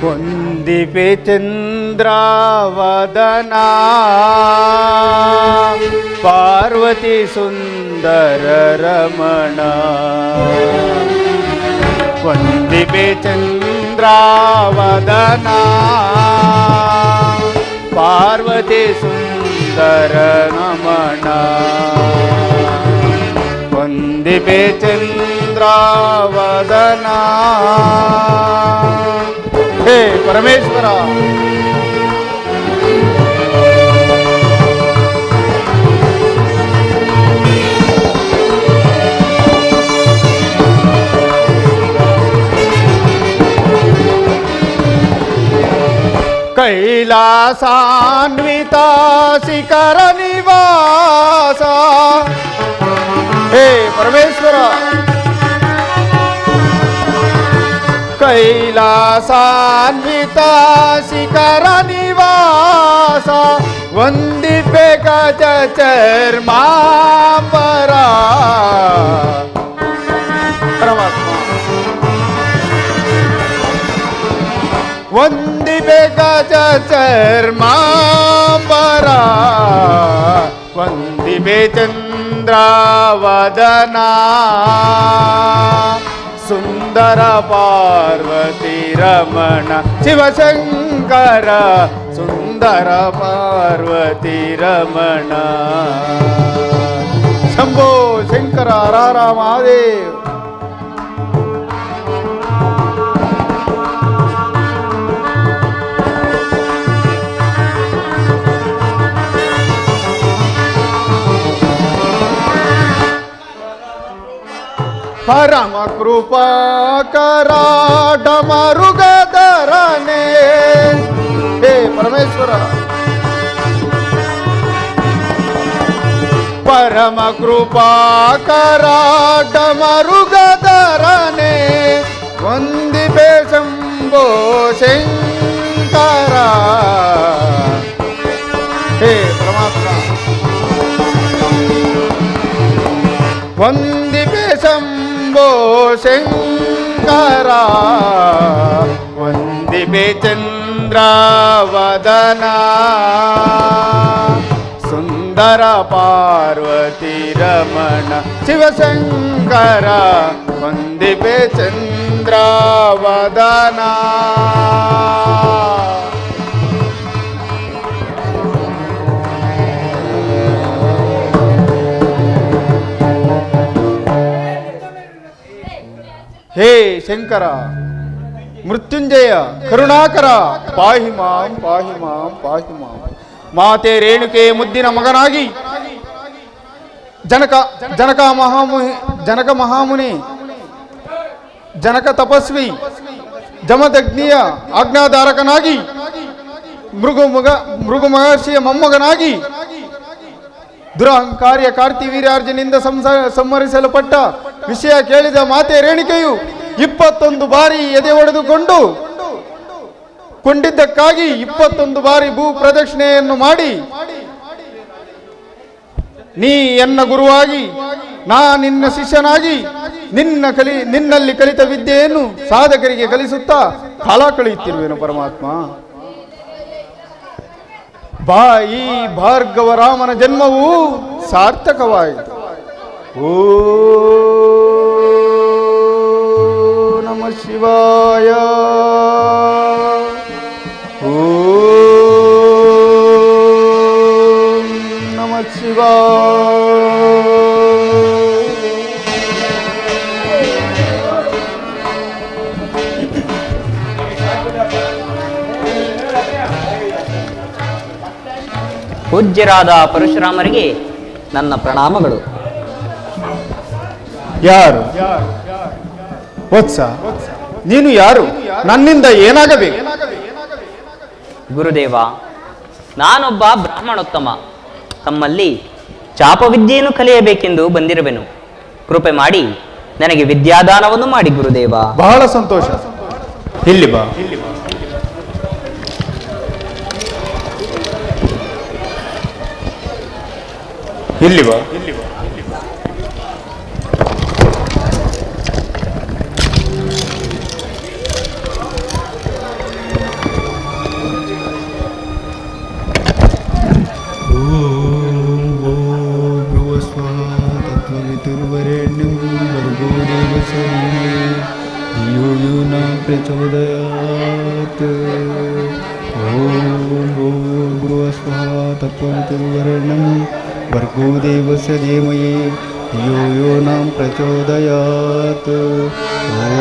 ವಂದಿಪೆ ಚಂದ್ರಾವದನ ಪಾರ್ವತಿ ಸುಂದರ ರಮಣ. ವಂದಿಪೆ ಚಂದ್ರಾವದನ ಪಾರ್ವತಿ ಸುಂದರ ರಮಣ. ವಂದಿಪೆ ಚಂದ್ರಾವದನ. ಹೇ ಪರಮೇಶ್ವರ, ಕೈಲಾಸಾನ್ವಿತ ಶಿಖರ ನಿವಾಸ. ಹೇ ಪರಮೇಶ್ವರ, ಕೈಲಾಸಾನ್ವಿತ ಶಿಖರ ನಿವಾಸ. ವಂದಿಪೆ ಗಜ ಚರ್ಮಾಂಬರ. ಪರಮಾತ್ಮ ವಂದಿಪೆ ಗಜ ಚರ್ಮಾಂಬರ. ವಂದಿಪೆ ಚಂದ್ರಾವದನ ಸುಂದರ ಪಾರ್ವತಿ ರಮಣ. ಶಿವಶಂಕರ ಸುಂದರ ಪಾರ್ವತಿ ರಮಣ. ಶಂಭೋ ಶಂಕರ ಹರ ಹರ ಮಹಾದೇವ್. ಪರಮ ಕೃಪಾಕರ ಡಮರುಗಧರನೇ. ಹೇ ಪರಮೇಶ್ವರ, ಪರಮ ಕೃಪಾಕರ ಡಮರುಗಧರನೇ. ವಂದಿಪೆ ಶಂಭೋ ಶಂಕರ. ಹೇ ಪರಮಾತ್ಮ, ವಂದಿಪೆ ಶಂಭೋ ಶಂಕರ. ವಂದಿಪೆ ಚಂದ್ರಾವದನ ಸುಂದರ ಪಾರ್ವತಿ ರಮಣ. ಶಿವಶಂಕರ ವಂದಿಪೆ ಚಂದ್ರಾವದನ. ಹೇ ಶಂಕರ, ಮೃತ್ಯುಂಜಯ ಕರುಣಾಕರ, ಪಾಹಿ ಮಾಂ ಪಾಹಿ ಮಾಂ ಪಾಹಿ ಮಾಂ. ಮಾತೆ ರೇಣುಕೆ ಮುದ್ದಿನ ಮಗನಾಗಿ ಜನಕ ಮಹಾಮುನಿ ಜನಕ ತಪಸ್ವಿ ಜಮದಗ್ನಿಯ ಆಜ್ಞಾಧಾರಕನಾಗಿ ಮೃಗು ಮಹರ್ಷಿಯ ಮೊಮ್ಮಗನಾಗಿ ದುರಹಂಕಾರ್ಯ ಕಾರ್ತಿವೀರ್ಯಾರ್ಜನಿಂದ ಸಂಹರಿಸಲ್ಪಟ್ಟ ವಿಷಯ ಕೇಳಿದ ಮಾತೆ ರೇಣುಕೆಯು 21 ಬಾರಿ ಎದೆ ಒಡೆದುಕೊಂಡು ಕೊಂಡಿದ್ದಕ್ಕಾಗಿ 21 ಬಾರಿ ಭೂ ಪ್ರದಕ್ಷಿಣೆಯನ್ನು ಮಾಡಿ, ನೀ ಎನ್ನ ಗುರುವಾಗಿ, ನಾ ನಿನ್ನ ಶಿಷ್ಯನಾಗಿ, ನಿನ್ನಲ್ಲಿ ಕಲಿತ ವಿದ್ಯೆಯನ್ನು ಸಾಧಕರಿಗೆ ಕಲಿಸುತ್ತಾ ಕಾಲ ಕಳೆಯುತ್ತಿರುವೆನು ಪರಮಾತ್ಮ. ಈ ಭಾರ್ಗವ ರಾಮನ ಜನ್ಮವು ಸಾರ್ಥಕವಾಯಿತು. ಓ ನಮಃ ಶಿವಾಯ. ಓ ನಮಃ ಶಿವಾಯ. ಪೂಜ್ಯರಾದ ಪರಶುರಾಮರಿಗೆ ನನ್ನ ಪ್ರಣಾಮಗಳು. ಯಾರು ವತ್ಸ, ನೀನು ಯಾರು? ನನ್ನಿಂದ ಏನಾಗಬೇಕು? ಗುರುದೇವ, ನಾನೊಬ್ಬ ಬ್ರಾಹ್ಮಣೋತ್ತಮ. ತಮ್ಮಲ್ಲಿ ಚಾಪವಿದ್ಯೆಯನ್ನು ಕಲಿಯಬೇಕೆಂದು ಬಂದಿರುವೆನು. ಕೃಪೆ ಮಾಡಿ ನನಗೆ ವಿದ್ಯಾದಾನವನ್ನು ಮಾಡಿ ಗುರುದೇವ. ಬಹಳ ಸಂತೋಷ. ಇಲ್ಲಿ ಬಾ. ಇಲ್ಲಿ ಬಾ. भूर्भुवस्वः तत्त्ववितुर्वरेण्यं भर्गो देवस्य धीमहि धियो यो न प्रचोदयात् ॐ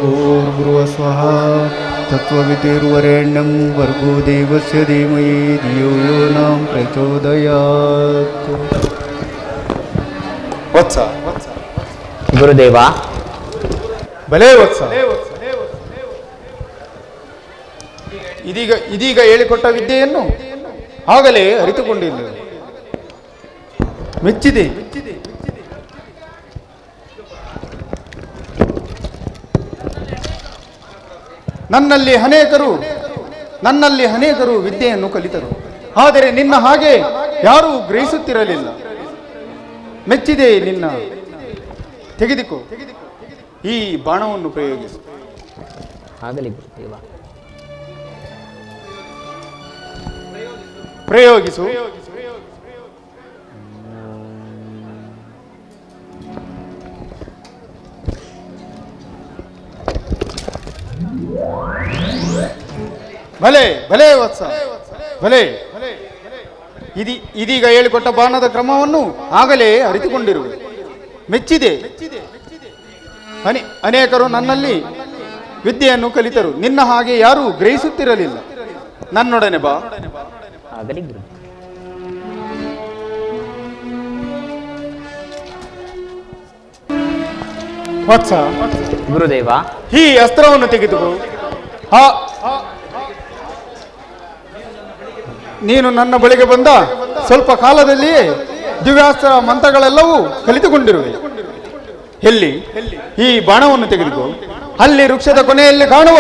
भूर्भुवस्वः तत्त्ववितुर्वरेण्यं भर्गो देवस्य धीमहि धियो यो न प्रचोदयात् ವತ್ಸ ಗುರುದೇವ. ಭಲೇ ವತ್ಸ. ಇದೀಗ ಹೇಳಿಕೊಟ್ಟ ವಿದ್ಯೆಯನ್ನು ಆಗಲೇ ಅರಿತುಕೊಂಡಿಲ್ಲ. ಮೆಚ್ಚಿದೆ. ನನ್ನಲ್ಲಿ ಅನೇಕರು ವಿದ್ಯೆಯನ್ನು ಕಲಿತರು. ಆದರೆ ನಿನ್ನ ಹಾಗೆ ಯಾರೂ ಗ್ರಹಿಸುತ್ತಿರಲಿಲ್ಲ. ಮೆಚ್ಚಿದೆ ನಿನ್ನ. ತೆಗೆದುಕೋ, ಈ ಬಾಣವನ್ನು ಪ್ರಯೋಗಿಸು. ಆಗಲಿ ಗುರುದೇವ. ಪ್ರಯೋಗಿಸು. ಭಲೆ ಭಲೆ ವತ್ಸ, ಭಲೆ. ಇದೀಗ ಹೇಳಿಕೊಟ್ಟ ಬಾಣದ ಕ್ರಮವನ್ನು ಆಗಲೇ ಅರಿತುಕೊಂಡಿರುವೆ. ಮೆಚ್ಚಿದೆ. ಅನೇಕರು ನನ್ನಲ್ಲಿ ವಿದ್ಯೆಯನ್ನು ಕಲಿತರು. ನಿನ್ನ ಹಾಗೆ ಯಾರೂ ಗ್ರಹಿಸುತ್ತಿರಲಿಲ್ಲ. ನನ್ನೊಡನೆ ಬಾ. ಆಗಲಿ ಗುರು. ವತ್ಸ, ಗುರುದೇವ. ಈ ಅಸ್ತ್ರವನ್ನು ತೆಗೆದುಕೋ. ನೀನು ನನ್ನ ಬಳಿಗೆ ಬಂದ ಸ್ವಲ್ಪ ಕಾಲದಲ್ಲಿಯೇ ದಿವ್ಯಾಸ್ತ್ರ ಮಂತ್ರಗಳೆಲ್ಲವೂ ಕಲಿತುಕೊಂಡಿರುವೆ. ಎಲ್ಲಿ ಈ ಬಾಣವನ್ನು ತೆಗೆದುಕೋ. ಅಲ್ಲಿ ವೃಕ್ಷದ ಕೊನೆಯಲ್ಲಿ ಕಾಣುವ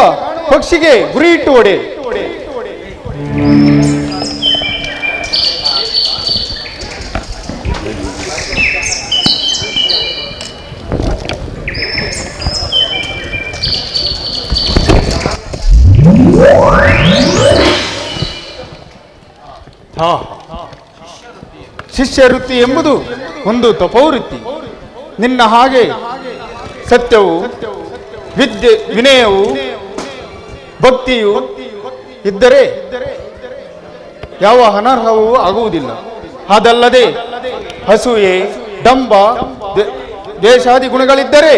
ಪಕ್ಷಿಗೆ ಗುರಿ ಇಟ್ಟು ಹೊಡೆ. ಶಿಷ್ಯ ವೃತ್ತಿ ಎಂಬುದು ಒಂದು ತಪೋವೃತ್ತಿ. ನಿನ್ನ ಹಾಗೆ ಸತ್ಯವು, ವಿನಯವು, ಭಕ್ತಿಯು ಇದ್ದರೆ ಯಾವ ಅನರ್ಹವೂ ಆಗುವುದಿಲ್ಲ. ಅದಲ್ಲದೆ ಅಸೂಯೆ, ಡಂಬ, ದ್ವೇಷಾದಿ ಗುಣಗಳಿದ್ದರೆ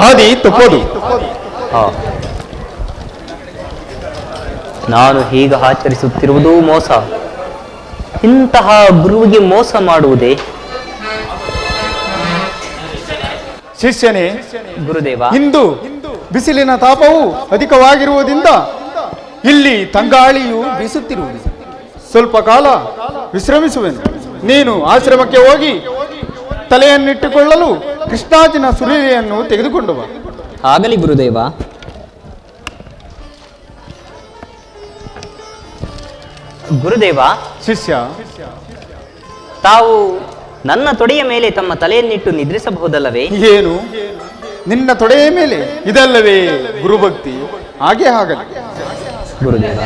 ಆದಿ ತಪ್ಪದು. ನಾನು ಹೀಗೆ ಆಚರಿಸುತ್ತಿರುವುದು ಮೋಸ. ಇಂತಹ ಗುರುವಿಗೆ ಮೋಸ ಮಾಡುವುದೇ? ಶಿಷ್ಯನೇ, ಗುರುದೇವ. ಇಂದು ಬಿಸಿಲಿನ ತಾಪವು ಅಧಿಕವಾಗಿರುವುದರಿಂದ ಇಲ್ಲಿ ತಂಗಾಳಿಯು ಬೀಸುತ್ತಿರುವುದು. ಸ್ವಲ್ಪ ಕಾಲ ವಿಶ್ರಮಿಸುವೆನು. ನೀನು ಆಶ್ರಮಕ್ಕೆ ಹೋಗಿ ತಲೆಯನ್ನಿಟ್ಟುಕೊಳ್ಳಲು ಕೃಷ್ಣಾಜಿನ ಸುರಿಯನ್ನು ತೆಗೆದುಕೊಂಡು ಬಾ. ಆಗಲಿ ಗುರುದೇವ. ಗುರುದೇವ. ಶಿಷ್ಯ, ತಾವು ನನ್ನ ತೊಡೆಯ ಮೇಲೆ ತಮ್ಮ ತಲೆಯನ್ನಿಟ್ಟು ನಿದ್ರಿಸಬಹುದಲ್ಲವೇ? ಏನು, ನಿನ್ನ ತೊಡೆಯ ಮೇಲೆ? ಇದಲ್ಲವೇ ಗುರುಭಕ್ತಿ? ಹಾಗೆ ಆಗಲಿ ಗುರುದೇವ.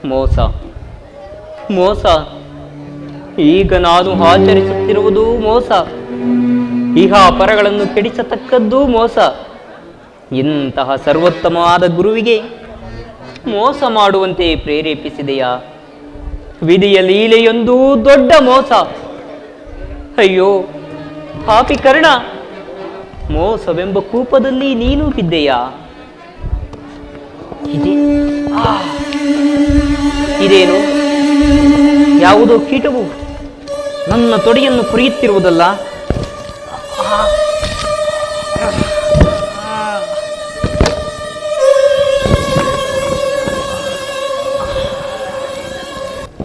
ಮೋಸ, ಮೋಸ. ಈಗ ನಾನು ಆಚರಿಸುತ್ತಿರುವುದು ಮೋಸ. ಇಹ ಅಪರಗಳನ್ನು ಕೆಡಿಸತಕ್ಕದ್ದು ಮೋಸ. ಇಂತಹ ಸರ್ವೋತ್ತಮವಾದ ಗುರುವಿಗೆ ಮೋಸ ಮಾಡುವಂತೆ ಪ್ರೇರೇಪಿಸಿದೆಯಾ? ವಿಧಿಯ ಲೀಲೆಯೊಂದು ದೊಡ್ಡ ಮೋಸ. ಅಯ್ಯೋ ಪಾಪಿ ಕರ್ಣ, ಮೋಸವೆಂಬ ಕೂಪದಲ್ಲಿ ನೀನು ಬಿದ್ದೆಯಾ? ಇದೇನು? ಯಾವುದೋ ಕೀಟವು ನನ್ನ ತೊಡೆಯನ್ನು ಕುರಿಯುತ್ತಿರುವುದಲ್ಲ?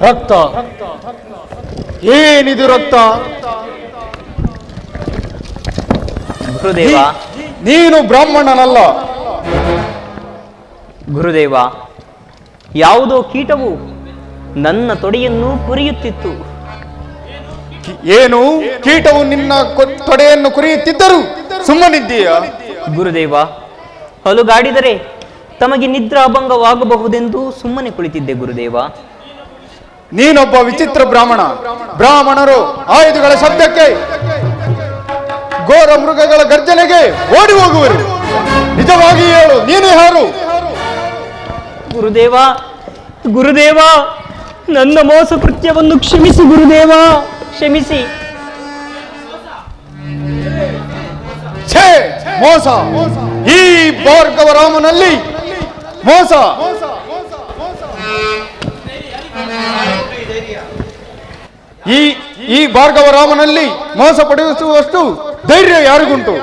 ರಕ್ತ. ಏನಿದು ರಕ್ತ? ಗುರುದೇವ. ನೀನು ಬ್ರಾಹ್ಮಣನಲ್ಲ. ಗುರುದೇವ, ಯಾವುದೋ ಕೀಟವು ನನ್ನ ತೊಡೆಯನ್ನು ಕುರಿಯುತ್ತಿತ್ತು. ಏನು ಕೀಟವು ನಿನ್ನ ತೊಡೆಯನ್ನು ಕುರಿಯುತ್ತಿದ್ದರು ಸುಮ್ಮನಿದ್ದೀಯಾ? ಗುರುದೇವ, ಹಲುಗಾಡಿದರೆ ತಮಗೆ ನಿದ್ರಾಭಂಗವಾಗಬಹುದೆಂದು ಸುಮ್ಮನೆ ಕುಳಿತಿದ್ದೆ ಗುರುದೇವ. ನೀನೊಬ್ಬ ವಿಚಿತ್ರ ಬ್ರಾಹ್ಮಣರು ಆಯುಧಗಳ ಶಬ್ದಕ್ಕೆ, ಘೋರ ಮೃಗಗಳ ಗರ್ಜನೆಗೆ ಓಡಿ ಹೋಗುವರು. ನಿಜವಾಗಿ ಹೇಳು, ನೀನು ಯಾರು? ಗುರುದೇವ, ಗುರುದೇವ, ನನ್ನ ಮೋಸ ಕೃತ್ಯವನ್ನು ಕ್ಷಮಿಸಿ ಗುರುದೇವ, ಕ್ಷಮಿಸಿ. ಛೇ, ಮೋಸ! ಈ ಭಾರ್ಗವರಾಮನಲ್ಲಿ ಮೋಸ! ಈ ಭಾರ್ಗವರಾಮನಲ್ಲಿ ಮೋಸ ಪಡೆಯುವಷ್ಟು ಧೈರ್ಯ ಯಾರಿಗುಂಟು?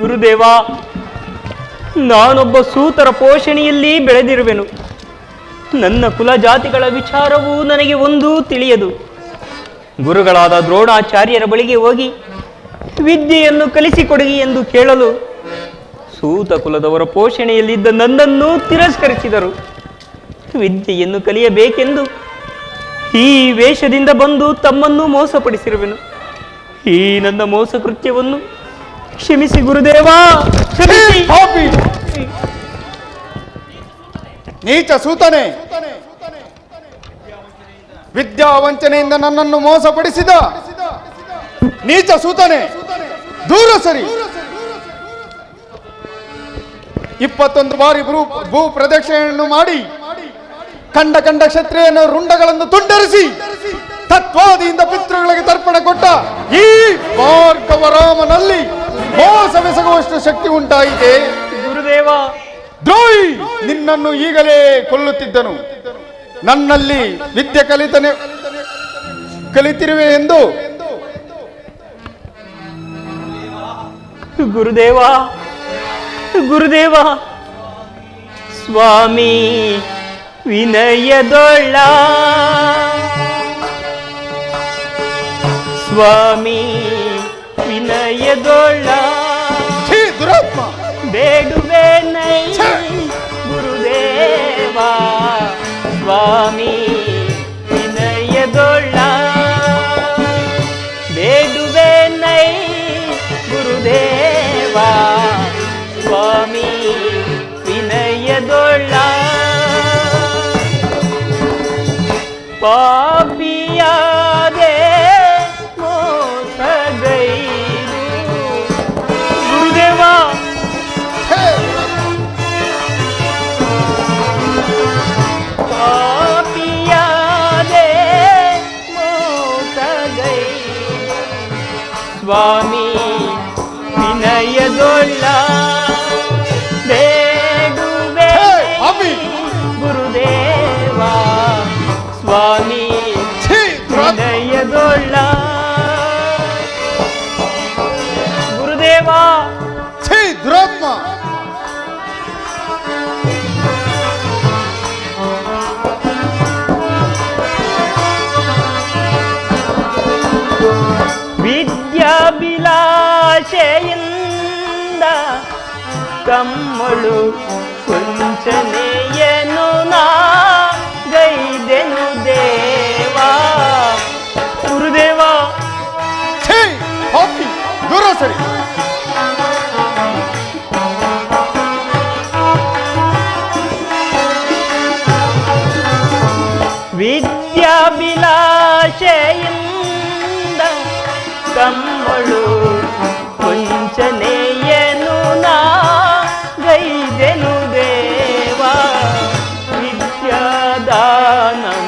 ಗುರುದೇವ, ನಾನೊಬ್ಬ ಸೂತರ ಪೋಷಣೆಯಲ್ಲಿ ಬೆಳೆದಿರುವೆನು. ನನ್ನ ಕುಲ ಜಾತಿಗಳ ವಿಚಾರವೂ ನನಗೆ ಒಂದೂ ತಿಳಿಯದು. ಗುರುಗಳಾದ ದ್ರೋಣಾಚಾರ್ಯರ ಬಳಿಗೆ ಹೋಗಿ ವಿದ್ಯೆಯನ್ನು ಕಲಿಸಿಕೊಡಿ ಎಂದು ಕೇಳಲು ಸೂತ ಕುಲದವರ ಪೋಷಣೆಯಲ್ಲಿದ್ದ ನನ್ನನ್ನು ತಿರಸ್ಕರಿಸಿದರು. ವಿದ್ಯೆಯನ್ನು ಕಲಿಯಬೇಕೆಂದು ಈ ವೇಷದಿಂದ ಬಂದು ತಮ್ಮನ್ನು ಮೋಸಪಡಿಸಿರುವೆನು. ಈ ನನ್ನ ಮೋಸ ಕೃತ್ಯವನ್ನು ಕ್ಷಮಿಸಿ ಗುರುದೇವ, ಕ್ಷಮಿಸಿ. ನೀಚ ಸೂತನೆ, ವಿದ್ಯಾವಂಚನೆಯಿಂದ ನನ್ನನ್ನು ಮೋಸಪಡಿಸಿದ ನೀಚ ಸೂತನೆ, ದೂರ ಸರಿ. 21 ಬಾರಿ ಭೂ ಪ್ರದಕ್ಷಿಣೆಯನ್ನು ಮಾಡಿ ಕಂಡ ಕ್ಷತ್ರಿಯನ ರುಂಡಗಳನ್ನು ತುಂಡರಿಸಿ ತತ್ವಾದಿಯಿಂದ ಪಿತೃಗಳಿಗೆ ತರ್ಪಣ ಕೊಟ್ಟ ಈ ಭಾರ್ಗವರಾಮನಲ್ಲಿ ಮೋಸವೆಸಗುವಷ್ಟು ಶಕ್ತಿ ಉಂಟಾಯಿತೆ. ಗುರುದೇವ, ದ್ರೋಹಿ, ನಿನ್ನನ್ನು ಈಗಲೇ ಕೊಲ್ಲುತ್ತಿದ್ದನು. ನನ್ನಲ್ಲಿ ವಿದ್ಯೆ ಕಲಿತಿರುವೆ ಎಂದು. ಗುರುದೇವ, ಗುರುದೇವ, ಸ್ವಾಮಿ ವಿನಯದೊಳ್ಳ, ಸ್ವಾಮಿ ವಿನಯದೊಳ್ಳ, ದುರಾತ್ಮ, ಬೇಡುವೆ ನೈ ಗುರುದೇವ, ಸ್ವಾಮಿ ವಿನಯದೊಳ್ಳ, ಬೇಡುವೆ ನೈ ಗುರುದೇವ, ಸ್ವಾಮಿ ವಿನಯದೊಳ್ಳ, ಪಾಪಿಯಾದೆ ಮೋಸಗೈದು ಗುರುದೇವ, ಪಾಪಿಯಾದೆ ಮೋಸಗೈದು ಸ್ವಾಮಿ ವಿನಯದೊಳ್ಳ, ಬೇಡುವೆ ಗುರುದೇವ, ಸ್ವಾಮಿ ವಿನಯದೊಳ್ಳ, ಗುರುದೇವ. ದುರಾತ್ಮ, ವಿದ್ಯಾಭಿಲಾಷೆಯಿಂದ ಕಮ್ಮಳು ಕೊಂಚನೆಯನು ನಾ ಗೈದೆನು ದೇವ, ಗುರುದೇವ. ದೂರ ಸರಿ. ವಿದ್ಯಾಭಿಲಾಷೆಯಿಂದ ಕಮ್ಮಳು ಕೊಂಚನೆಯನು ನಾ ಗೈದೆನು ದೇವ, ವಿದ್ಯಾದಾನಂ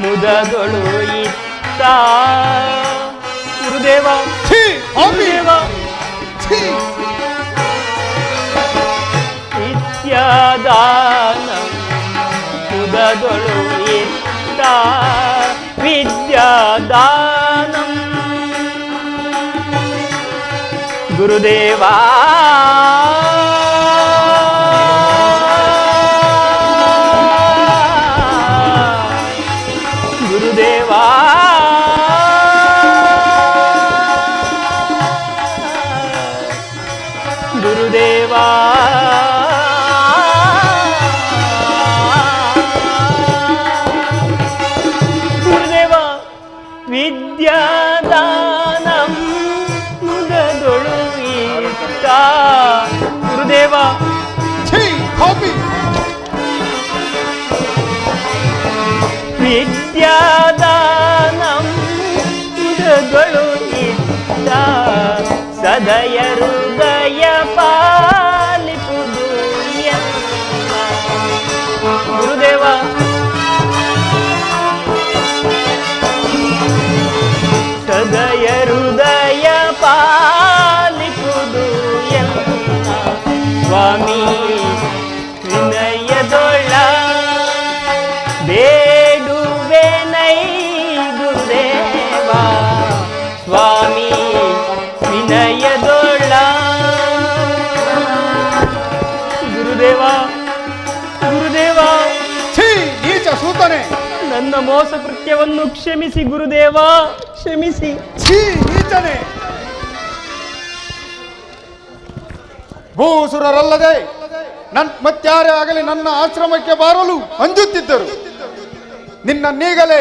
ಮುದದೊಳು ಇತ್ತ ಗುರುದೇವ, ಗುರುದೇವ. ವಿದ್ಯಾದಾನಂ ಮುದದೊಳು ಇತ್ತ ವಿದ್ಯಾದಾನಂ ಗುರುದೇವ, ಗುರುದೇವ, ಗುರುದೇವ. ವಿದ್ಯಾದಾನಗಳು ಇದ್ದ ಸದಯ ಹೃದಯ ಪಾಲಿಪುದು ಎಲ್ಲ. ಗುರುದೇವ ಸದಯ ಹೃದಯ ಪಾಲಿಪುದು ಎಲ್ಲ ಸ್ವಾಮಿ ವಿನಯದೊಳ್ಳ ಬೇಡುವೆನೈ ಗುರುದೇವ ಸ್ವಾಮಿ ವಿನಯದೊಳ್ಳ. ಗುರುದೇವ ಗುರುದೇವ ಛೀ ನೀಚ ಸೂತನೆ, ನನ್ನ ಮೋಸ ಕೃತ್ಯವನ್ನು ಕ್ಷಮಿಸಿ ಗುರುದೇವ, ಕ್ಷಮಿಸಿ. ಛೀ ನೀಚನೆ, ಭೂಸುರರಲ್ಲದೆ ಮತ್ಯಾರೇ ಆಗಲಿ ನನ್ನ ಆಶ್ರಮಕ್ಕೆ ಬಾರಲು ಅಂಜುತ್ತಿದ್ದರು. ನಿನ್ನನ್ನೀಗಲೇ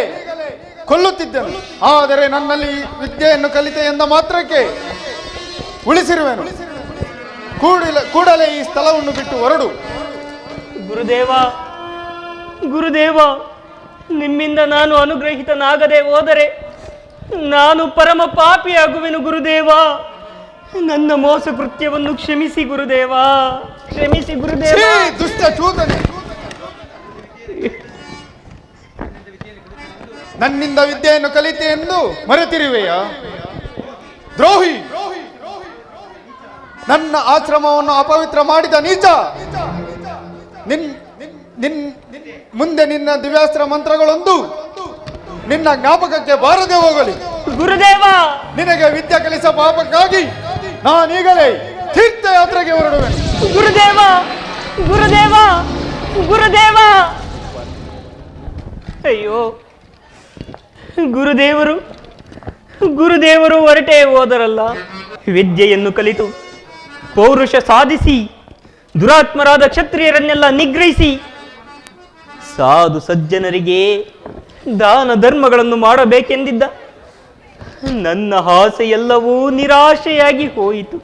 ಕೊಲ್ಲುತ್ತಿದ್ದನು. ಆದರೆ ನನ್ನಲ್ಲಿ ವಿದ್ಯೆಯನ್ನು ಕಲಿತೆ ಎಂದ ಮಾತ್ರಕ್ಕೆ ಉಳಿಸಿರುವೆನು. ಕೂಡಲೇ ಈ ಸ್ಥಳವನ್ನು ಬಿಟ್ಟು ಹೊರಡು. ಗುರುದೇವ ಗುರುದೇವ, ನಿಮ್ಮಿಂದ ನಾನು ಅನುಗ್ರಹಿತನಾಗದೆ ಹೋದರೆ ನಾನು ಪರಮ ಪಾಪಿಯಾಗುವೆನು ಗುರುದೇವ. ನನ್ನ ಮೋಸ ಕೃತ್ಯವನ್ನು ಕ್ಷಮಿಸಿ ಗುರುದೇವ, ಕ್ಷಮಿಸಿ ಗುರುದೇವ. ದುಷ್ಟ ಚೂತನೆ, ನನ್ನಿಂದ ವಿದ್ಯೆಯನ್ನು ಕಲಿತೆ ಎಂದು ಮರೆತಿರುವೆಯ ದ್ರೋಹಿ. ನನ್ನ ಆಶ್ರಮವನ್ನು ಅಪವಿತ್ರ ಮಾಡಿದ ನೀಚ, ಮುಂದೆ ನಿನ್ನ ದಿವ್ಯಾಸ್ತ್ರ ಮಂತ್ರಗಳೊಂದು ನಿನ್ನ ಜ್ಞಾಪಕಕ್ಕೆ ಬಾರದೆ ಹೋಗಲಿ. ಗುರುದೇವ, ನಿನಗೆ ವಿದ್ಯೆ ಕಲಿಸ ಪಾಪಕ್ಕಾಗಿ ನಾನೀಗಲೇ ತೀರ್ಥಯಾತ್ರೆಗೆ ಹೊರಡುವೆನು. ಗುರುದೇವ ಗುರುದೇವ ಗುರುದೇವ. ಅಯ್ಯೋ ಗುರುದೇವರು ಗುರುದೇವರು ಹೊರಟೇ ಹೋದರಲ್ಲ. ವಿದ್ಯೆಯನ್ನು ಕಲಿತು ಪೌರುಷ ಸಾಧಿಸಿ ದುರಾತ್ಮರಾದ ಕ್ಷತ್ರಿಯರನ್ನೆಲ್ಲ ನಿಗ್ರಹಿಸಿ ಸಾಧು ಸಜ್ಜನರಿಗೆ ದಾನ ಧರ್ಮಗಳನ್ನು ಮಾಡಬೇಕೆಂದಿದ್ದ ನನ್ನ ಆಸೆಯೆಲ್ಲವೂ ನಿರಾಶೆಯಾಗಿ ಹೋಯಿತು.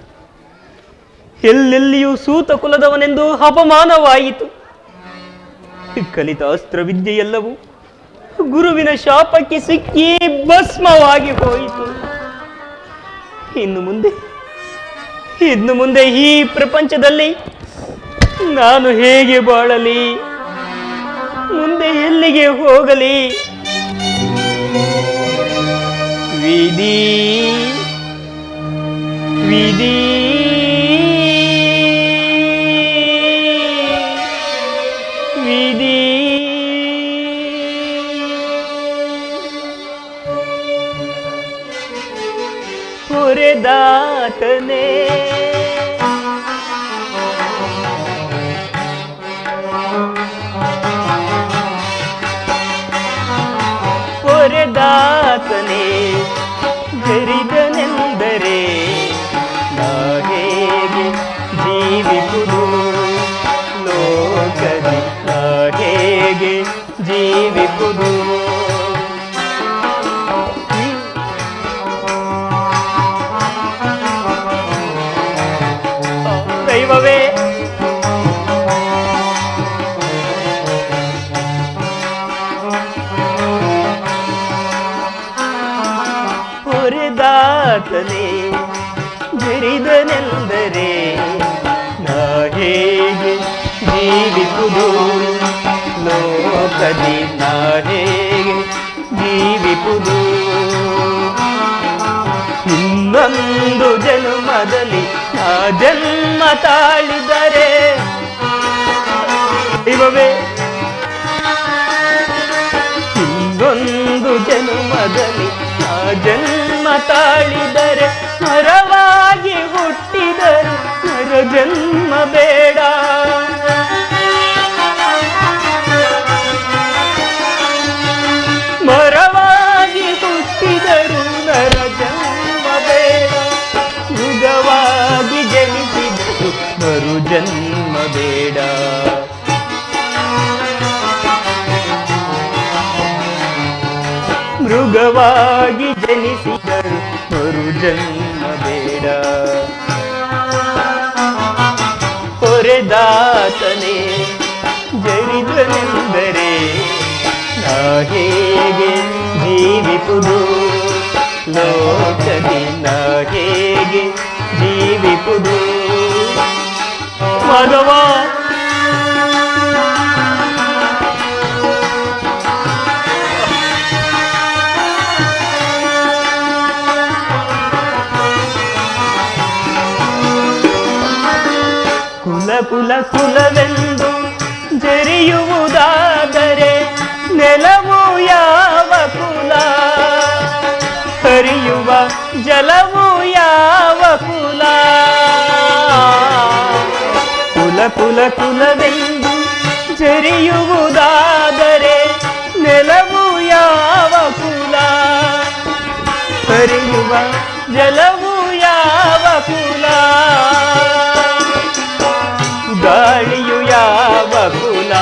ಎಲ್ಲೆಲ್ಲಿಯೂ ಸೂತ ಕುಲದವನೆಂದು ಅಪಮಾನವಾಯಿತು. ಕಲಿತ ಅಸ್ತ್ರವಿದ್ಯೆಯೆಲ್ಲವೂ ಗುರುವಿನ ಶಾಪಕ್ಕೆ ಸಿಕ್ಕಿ ಭಸ್ಮವಾಗಿ ಹೋಯಿತು. ಇನ್ನು ಮುಂದೆ ಈ ಪ್ರಪಂಚದಲ್ಲಿ ನಾನು ಹೇಗೆ ಬಾಳಲಿ? ಮುಂದೆ ಎಲ್ಲಿಗೆ ಹೋಗಲಿ? ವಿಧಿ ವಿಧಿ ವಿಧಿ. ಹೊರೆದಾತನೇ ಹೊರೆದಾತನೇ ಜರಿದನೆಂದರೆ ನಾ ಹೇಗೆ ಜೀವಿಸುವುದು ಲೋಕದಿ, ನಾ ಹೇಗೆ ಜೀವಿಸುವುದು? ದೈವವೇ, ಹೊರೆದಾತನೇ ಜರಿದನೆಂದರೆ ನಾ ಹೇಗೆ ಜೀವಿಸುವುದು ಲೋಕದಿ, ನಾ ಹೇಗೆ ಜೀವಿಸುವುದು? ಇನ್ನೊಂದು ಜನ್ಮದಲ್ಲಿ ನಾ ಜನ್ಮ ತಾಳಿದರೆ ದೈವವೇ, ಇನ್ನೊಂದು ಜನ್ಮದಲ್ಲಿ ನಾ ಜನ್ಮ ತಾಳಿದರೆ ಮರವಾಗಿ ಹುಟ್ಟಿದರೆ ನರ ಜನ್ಮ ಬೇಡ. ಮರವಾಗಿ ಹುಟ್ಟಿದರು ನರ ಜನ್ಮ ಬೇಡ. ಮೃಗವಾಗಿ ಜನಿಸಿದರು ಮರು ಜನ್ಮ ಬೇಡ. ಮೃಗವಾಗಿ ಜನಿಸಿದರು ಮರು ಜನ್ಮ ಬೇಡ. ಹೊರೆದಾತನೇ ಜರಿದನೆಂದರೆ ನಾ ಹೇಗೆ ಜೀವಿಪುದು ಲೋಕದಿ ನಾ ಹೇಗೆ ಜೀವಿಪುದು ಮಾಧವ ಕುಲ ಕುಲವೆಂದು ಜರಿಯುವುದಾದರೆ ನೆಲವು ಯಾವ ಕುಲ ಹರಿಯುವ ಜಲವು ಯಾವ ಕುಲ ಕುಲವೆಂದು ಜರಿಯುವುದಾದರೆ ನೆಲವು ಯಾವ ಕುಲ ಹರಿಯುವ ಜಲವು ಯಾವ ಕುಲ ಗಾಳಿಯು ಯಾವ ಕುಲ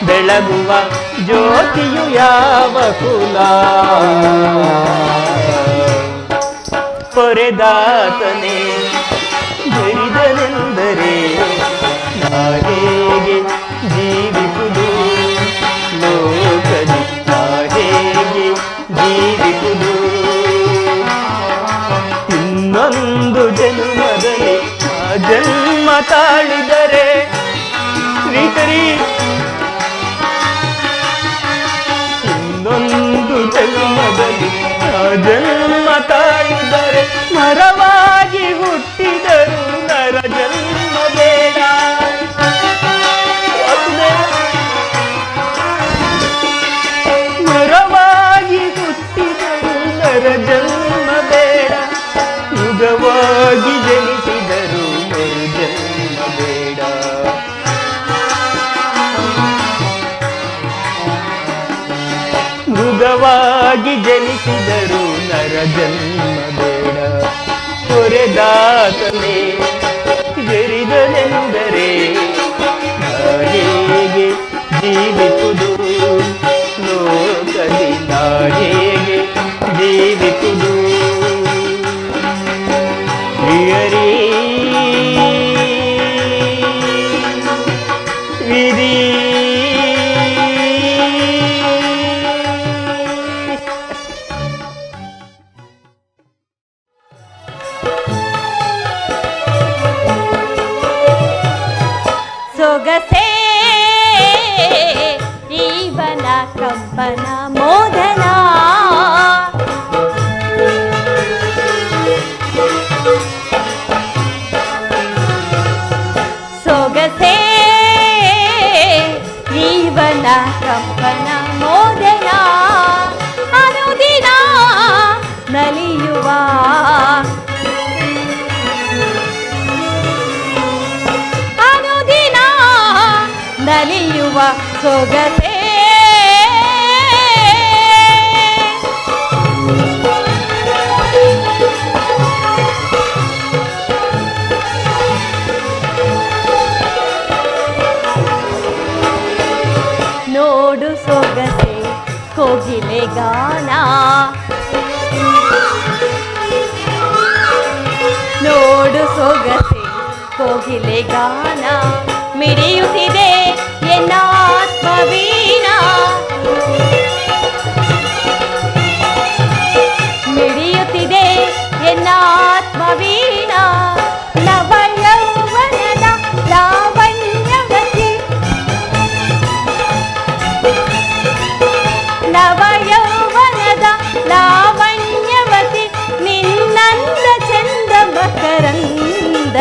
ಬೆಳಗುವ ಜ್ಯೋತಿಯು ಯಾವ ಕುಲ ಪೊರೆದಾತನೇ ಜರಿದನೆಂದರೆ ನಾ ಹೇಗೆ ಜೀವಿಪುದು ಲೋಕದಿ ನಾ ಹೇಗೆ ಜೀವಿಪುದು ಇನ್ನೊಂದು ಜನ್ಮದಲ್ಲಿ ಜನ್ಮ ತಾಳಿದರೆ ಶ್ರೀಕರಿ ಇನ್ನೊಂದು ಜನ್ಮದಲ್ಲಿ ಜನ್ಮ ತಾಳಿದರೆ ಮರವಾಗಿ ಹುಟ್ಟಿದರು ನರ ಜನ್ಮ ಬೇಡ ಮರವಾಗಿ ಹುಟ್ಟಿದರು ನರ ಜನ್ಮ ಬೇಡ ಯುಗವಾಗಿ ಜನಿಸಿದರು ಜನ್ಮ ಬೇಡ ಮೃಗವಾಗಿ ಜನಿಸಿದರು ನರ ಜನ್ಮ ಬೇಡ ಹೊರೆದಾತನೇ ಜರಿದನೆಂದರೆ ಹೇಗೆ ಜೀವಿಪುದು ಲೋಕದಿ ನಾ ಹೇಗೆ ಜೀವಿಪುದು ಹರಿ ವಿಧಿ ಸೊಗಸೇ ಜೀವನ ಕಂಪನ ಮೋದನ ಸೊಗಸೇ ಜೀವನ ಕಂಪನ ಮೋದನ ಅನುದಿನ ನಲಿಯುವ ನಲಿಯುವ ಸೊಗಸೇ ನೋಡು ಸೊಗಸೆ ಕೋಗಿಲೆ ಗಾನ ನೋಡು ಸೊಗಸೆ ಕೋಗಿಲೆ ಗಾನ ಮಿಡಿಯುತ್ತಿದೆ ಎನ್ನಾತ್ಮವೀಣ ಮಿಡಿಯುತ್ತಿದೆ ಎನ್ನಾತ್ಮವೀಣ ನವಯೌವನದ ಲಾವಣ್ಯವತಿ ನವಯೌವನದ ಲಾವಣ್ಯವತಿ ನಿನ್ನಂದ ಚಂದ ಮಕರಂದ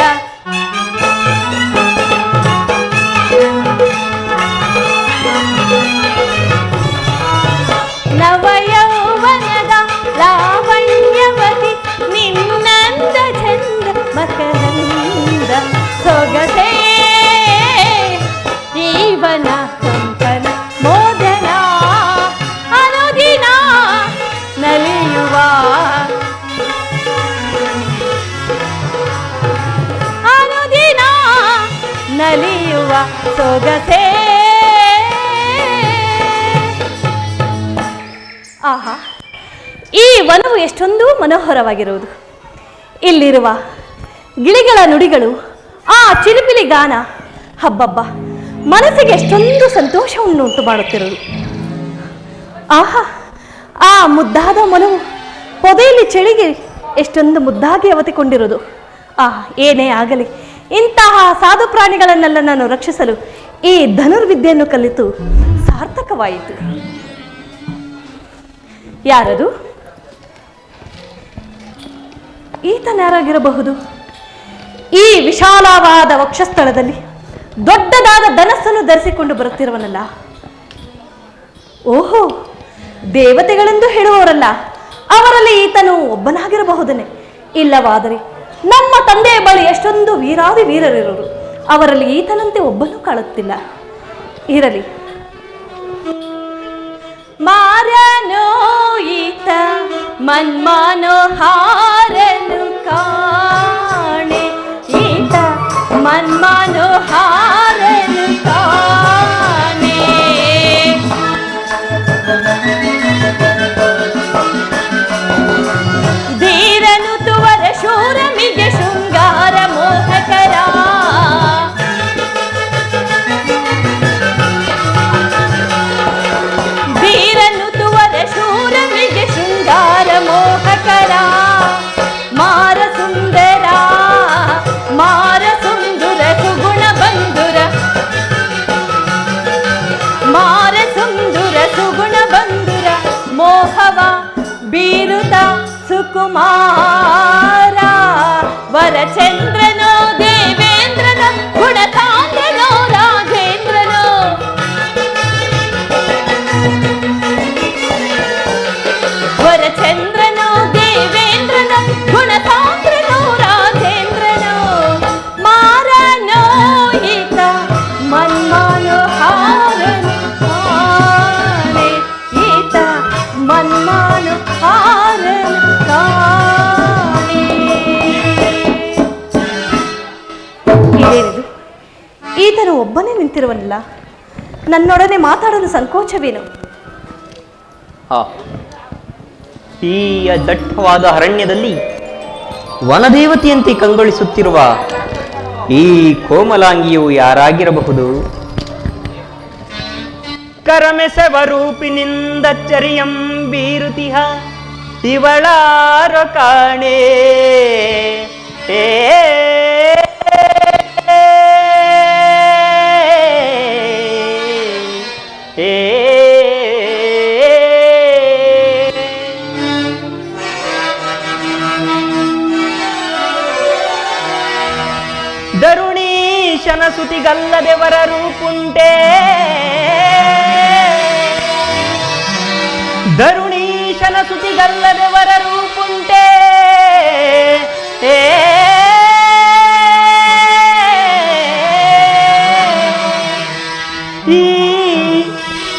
ನವಯೌವನದ ಲಾವಣ್ಯವತಿ ನಿನ್ನಂದ ಚಂದ ಮಕರಂದ ಸೊಗಸೇ ಜೀವನ ಕಂಪನ ಮೋದನ ಅನುದಿನ ನಲಿಯುವ ಅನುದಿನ ನಲಿಯುವ ಸೊಗಸೇ ಆಹಾ, ಈ ವನವು ಎಷ್ಟೊಂದು ಮನೋಹರವಾಗಿರುವುದು. ಇಲ್ಲಿರುವ ಗಿಳಿಗಳ ನುಡಿಗಳು, ಆ ಚಿಲಿಪಿಲಿ ಗಾನ, ಹಬ್ಬಬ್ಬ, ಮನಸ್ಸಿಗೆ ಎಷ್ಟೊಂದು ಸಂತೋಷವನ್ನು ಉಂಟು ಮಾಡುತ್ತಿರುವುದು. ಆಹಾ, ಆ ಮುದ್ದಾದ ಮೊಲವು ಪೊದೆಯಲ್ಲಿ ಚಳಿಗೆ ಎಷ್ಟೊಂದು ಮುದ್ದಾಗಿ ಅವತಿಕೊಂಡಿರುವುದು. ಏನೇ ಆಗಲಿ, ಇಂತಹ ಸಾಧು ಪ್ರಾಣಿಗಳನ್ನೆಲ್ಲ ನಾನು ರಕ್ಷಿಸಲು ಈ ಧನುರ್ವಿದ್ಯೆಯನ್ನು ಕಲಿತು ಸಾರ್ಥಕವಾಯಿತು. ಯಾರದು? ಈತನ್ಯಾರಾಗಿರಬಹುದು? ಈ ವಿಶಾಲವಾದ ವಕ್ಷಸ್ಥಳದಲ್ಲಿ ದೊಡ್ಡದಾದ ಧನಸ್ಸನ್ನು ಧರಿಸಿಕೊಂಡು ಬರುತ್ತಿರುವನಲ್ಲ. ಓಹೋ, ದೇವತೆಗಳೆಂದು ಹೇಳುವವರಲ್ಲ, ಅವರಲ್ಲಿ ಈತನು ಒಬ್ಬನಾಗಿರಬಹುದನೆ. ಇಲ್ಲವಾದರೆ ನಮ್ಮ ತಂದೆಯ ಬಳಿ ಎಷ್ಟೊಂದು ವೀರಾದಿ ವೀರರಿರೋರು, ಅವರಲ್ಲಿ ಈತನಂತೆ ಒಬ್ಬನೂ ಕಾಣುತ್ತಿಲ್ಲ. ಇರಲಿ. ಮಾರನೋ ಈತ ಮನ್ಮನೋಹಾರನು ಕಾಣೆ, ಈತ ಮನ್ಮನೋಹಾರನು ಕಾಣೆ. ಧೀರನು ತುವರ ಶೂರಮಿಗೆ ಶೃಂಗಾರ ಮೋಹಕರ, ಧೀರನು ತುವರ ಶೂರಮಿಗೆ ಶೃಂಗಾರ ಮೋಹಕರ. ಮಾರ ಸುಂದರ ಮಾರ ಸುಂದರ ಸುಗುಣ ಬಂಧುರ, ಮಾರ ಸುಂದರ ಸುಗುಣ ಬಂಧುರ ಮೋಹವ ಬೀರುತ ಸುಕುಮಾರ. ವರಚಂದ್ರನೋ ದೇವೇಂದ್ರನ ಗುಣಕಾಂದ್ರನೋ ರಾಜೇಂದ್ರನೋ, ವರಚಂದ್ರನೋ ದೇವೇಂದ್ರನ ಗುಣಕಾಂದ್ರನೋ ರಾಜೇಂದ್ರನೋ. ಮಾರನೋ ಈತ ಮನ್ಮನೋಹಾರನು ಕಾಣೆ, ಈತ ಮನ್ಮನೋಹಾರನು ಕಾಣೆ. ಇದೇನಿದು? ಈತನು ಒಬ್ಬನೇ ನಿಂತಿರುವನಲ್ಲ, ನನ್ನೊಡನೆ ಮಾತಾಡಲು ಸಂಕೋಚವೇನು? ಈ ದಟ್ಟವಾದ ಅರಣ್ಯದಲ್ಲಿ ವನದೇವತೆಯಂತೆ ಕಂಗೊಳಿಸುತ್ತಿರುವ ಈ ಕೋಮಲಾಂಗಿಯು ಯಾರಾಗಿರಬಹುದು? ಕರಮೆಸವ ರೂಪಿನಿಂದ ಚರಿಯಂ ಬೀರುತಿಹ ಇವಳಾರೋ ಕಾಣೆ. ದರುಣೀಶನ ಸುತಿಗಲ್ಲದೆವರ ರೂಪುಂಟೆ, ದರುಣೀಶನ ಸುತಿಗಲ್ಲದೆವರ ರೂಪುಂಟೆ. ಈ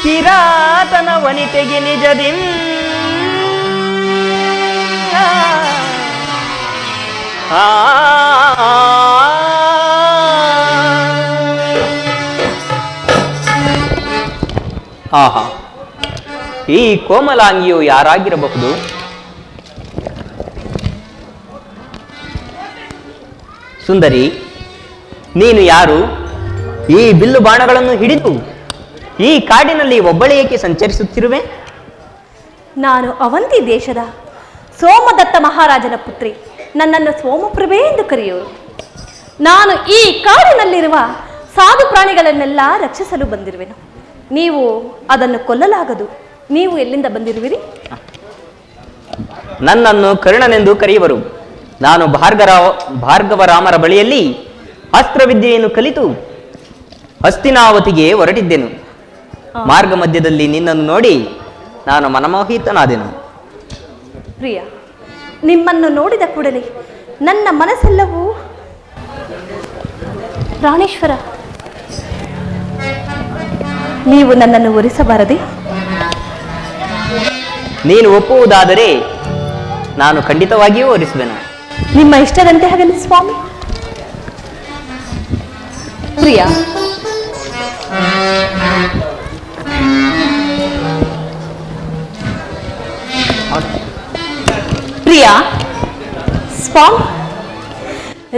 ಕಿರಾತನ ವನಿತೆಗೆ ನಿಜದಿಂ ಆಹಾ, ಈ ಕೋಮಲಾಂಗಿಯು ಯಾರಾಗಿರಬಹುದು? ಸುಂದರಿ, ನೀನು ಯಾರು? ಈ ಬಿಲ್ಲು ಬಾಣಗಳನ್ನು ಹಿಡಿದು ಈ ಕಾಡಿನಲ್ಲಿ ಒಬ್ಬಳೇ ಏಕೆ ಸಂಚರಿಸುತ್ತಿರುವೆ? ನಾನು ಅವಂತಿ ದೇಶದ ಸೋಮದತ್ತ ಮಹಾರಾಜನ ಪುತ್ರಿ. ನನ್ನನ್ನು ಸೋಮಪ್ರಭೆ ಎಂದು ಕರೆಯುವರು. ನಾನು ಈ ಕಾಡಿನಲ್ಲಿರುವ ಸಾಧು ಪ್ರಾಣಿಗಳನ್ನೆಲ್ಲ ರಕ್ಷಿಸಲು ಬಂದಿರುವೆನು. ನೀವು ಅದನ್ನು ಕೊಲ್ಲಲಾಗದು. ನೀವು ಎಲ್ಲಿಂದ ಬಂದಿರುವಿರಿ? ನನ್ನನ್ನು ಕರ್ಣನೆಂದು ಕರೆಯುವರು. ನಾನು ಭಾರ್ಗವರಾಮರ ಬಳಿಯಲ್ಲಿ ಅಸ್ತ್ರವಿದ್ಯೆಯನ್ನು ಕಲಿತು ಹಸ್ತಿನಾವತಿಗೆ ಹೊರಟಿದ್ದೆನು. ಮಾರ್ಗ ಮಧ್ಯದಲ್ಲಿ ನಿನ್ನನ್ನು ನೋಡಿ ನಾನು ಮನಮೋಹಿತನಾದೆನು. ಪ್ರಿಯ, ನಿಮ್ಮನ್ನು ನೋಡಿದ ಕೂಡಲೇ ನನ್ನ ಮನಸ್ಸೆಲ್ಲವೂ ಪ್ರಾಣೇಶ್ವರ, ನೀವು ನನ್ನನ್ನು ಒಲಿಸಬಾರದೆ? ನೀನು ಒಪ್ಪುವುದಾದರೆ ನಾನು ಖಂಡಿತವಾಗಿಯೂ ಒಲಿಸುವೆನು. ನಿಮ್ಮ ಇಷ್ಟದಂತೆ ಆಗಲಿ ಸ್ವಾಮಿ. ಪ್ರಿಯ, ಪ್ರಿಯ ಸ್ವಾಮಿ,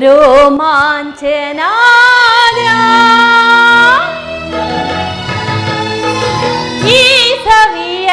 ರೋಮಾಂಚನಾದ ಈ ಸವಿಯ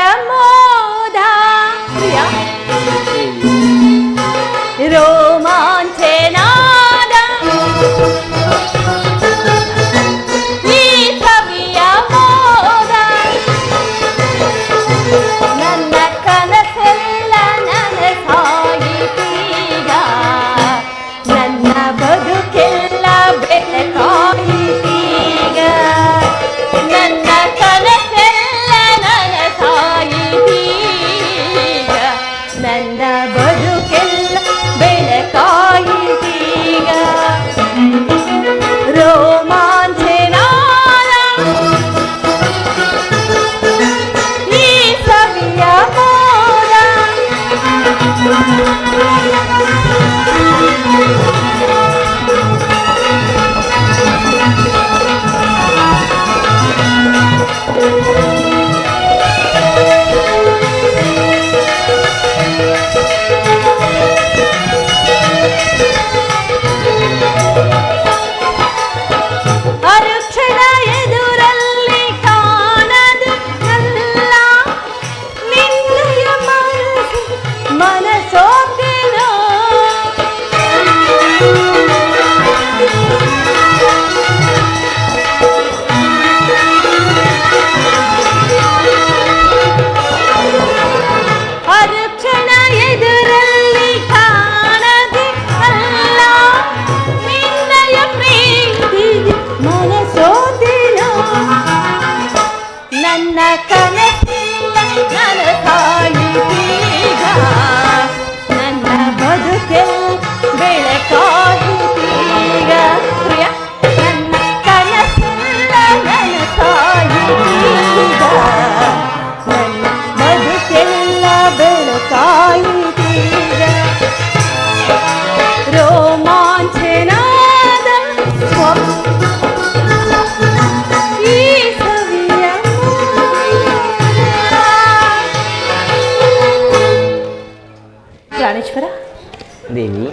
ದೇವಿ,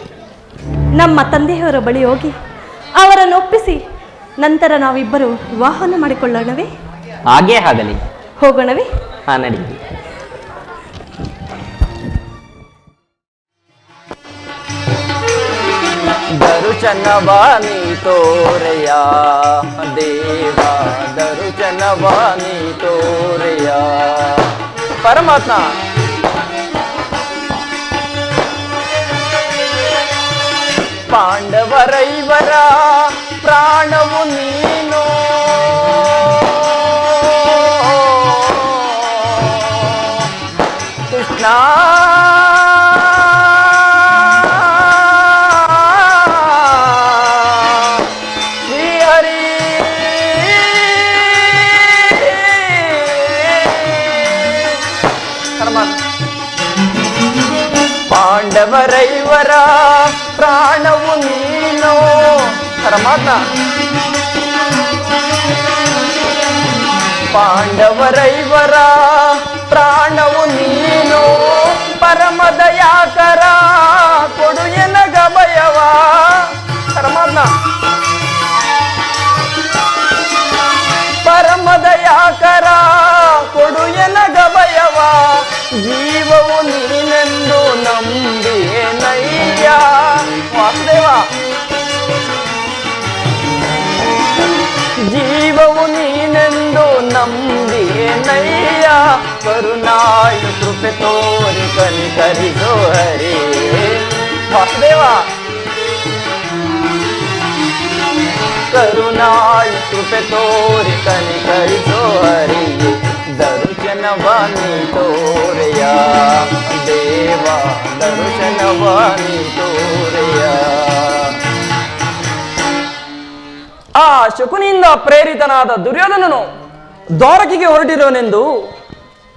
ನಮ್ಮ ತಂದೆಯವರ ಬಳಿ ಹೋಗಿ ಅವರನ್ನು ಒಪ್ಪಿಸಿ ನಂತರ ನಾವಿಬ್ಬರು ವಿವಾಹವನ್ನು ಮಾಡಿಕೊಳ್ಳೋಣವೇ? ಹಾಗೇ ಆಗಲಿ. ಹೋಗೋಣವೇ? ಹಾ, ನಡೀಲಿ. ದರುಚನವಾನಿ ತೋರೆಯ ದೇವ, ದರುಚನವಾನಿ ತೋರೆಯ ಪರಮಾತ್ಮ. ಪಾಂಡವರೈವರ ಪ್ರಾಣವು ನೀನು, ಕೃಷ್ಣ ಶ್ರೀಹರಿ. ಪಾಂಡವರೈವರ ಪ್ರಾಣವು ನೀನು ಪರಮಾತ್ಮ. ಪಾಂಡವರೈವರ ಪ್ರಾಣವು ನೀನು, ಪರಮದಯಾಕರ ಕೊಡು ಎನಗ ಭಯವ ಪರಮಾತ್ಮ. ಪರಮದಯಾಕರ ಕೊಡು ಎನಗ ಭಯವ, ಜೀವವು ನೀನೆಂದು ನಂಬಿಯೇನಯ್ಯ ವಾಸುದೇವ. ಜೀವವು ನೀನೆಂದು ನಂಬಿಯೇನಯ್ಯ, ಕರುಣಾಳು ಕೃಪೆ ತೋರಿ ಕನಿಕರಿಸೋ ಹರಿ ವಾಸುದೇವ. ಕರುಣಾಳು ಕೃಪೆ ತೋರಿ ಕನಿಕರಿಸೋ ಹರಿ, ದರುಶನವಾನಿ ತೋರೆಯ ದೇವ, ದರುಶನವಾನಿ ತೋರೆಯ. ಆ ಶಕುನಿಯಿಂದ ಪ್ರೇರಿತನಾದ ದುರ್ಯೋಧನನು ದ್ವಾರಕಿಗೆ ಹೊರಟಿರುವನೆಂದು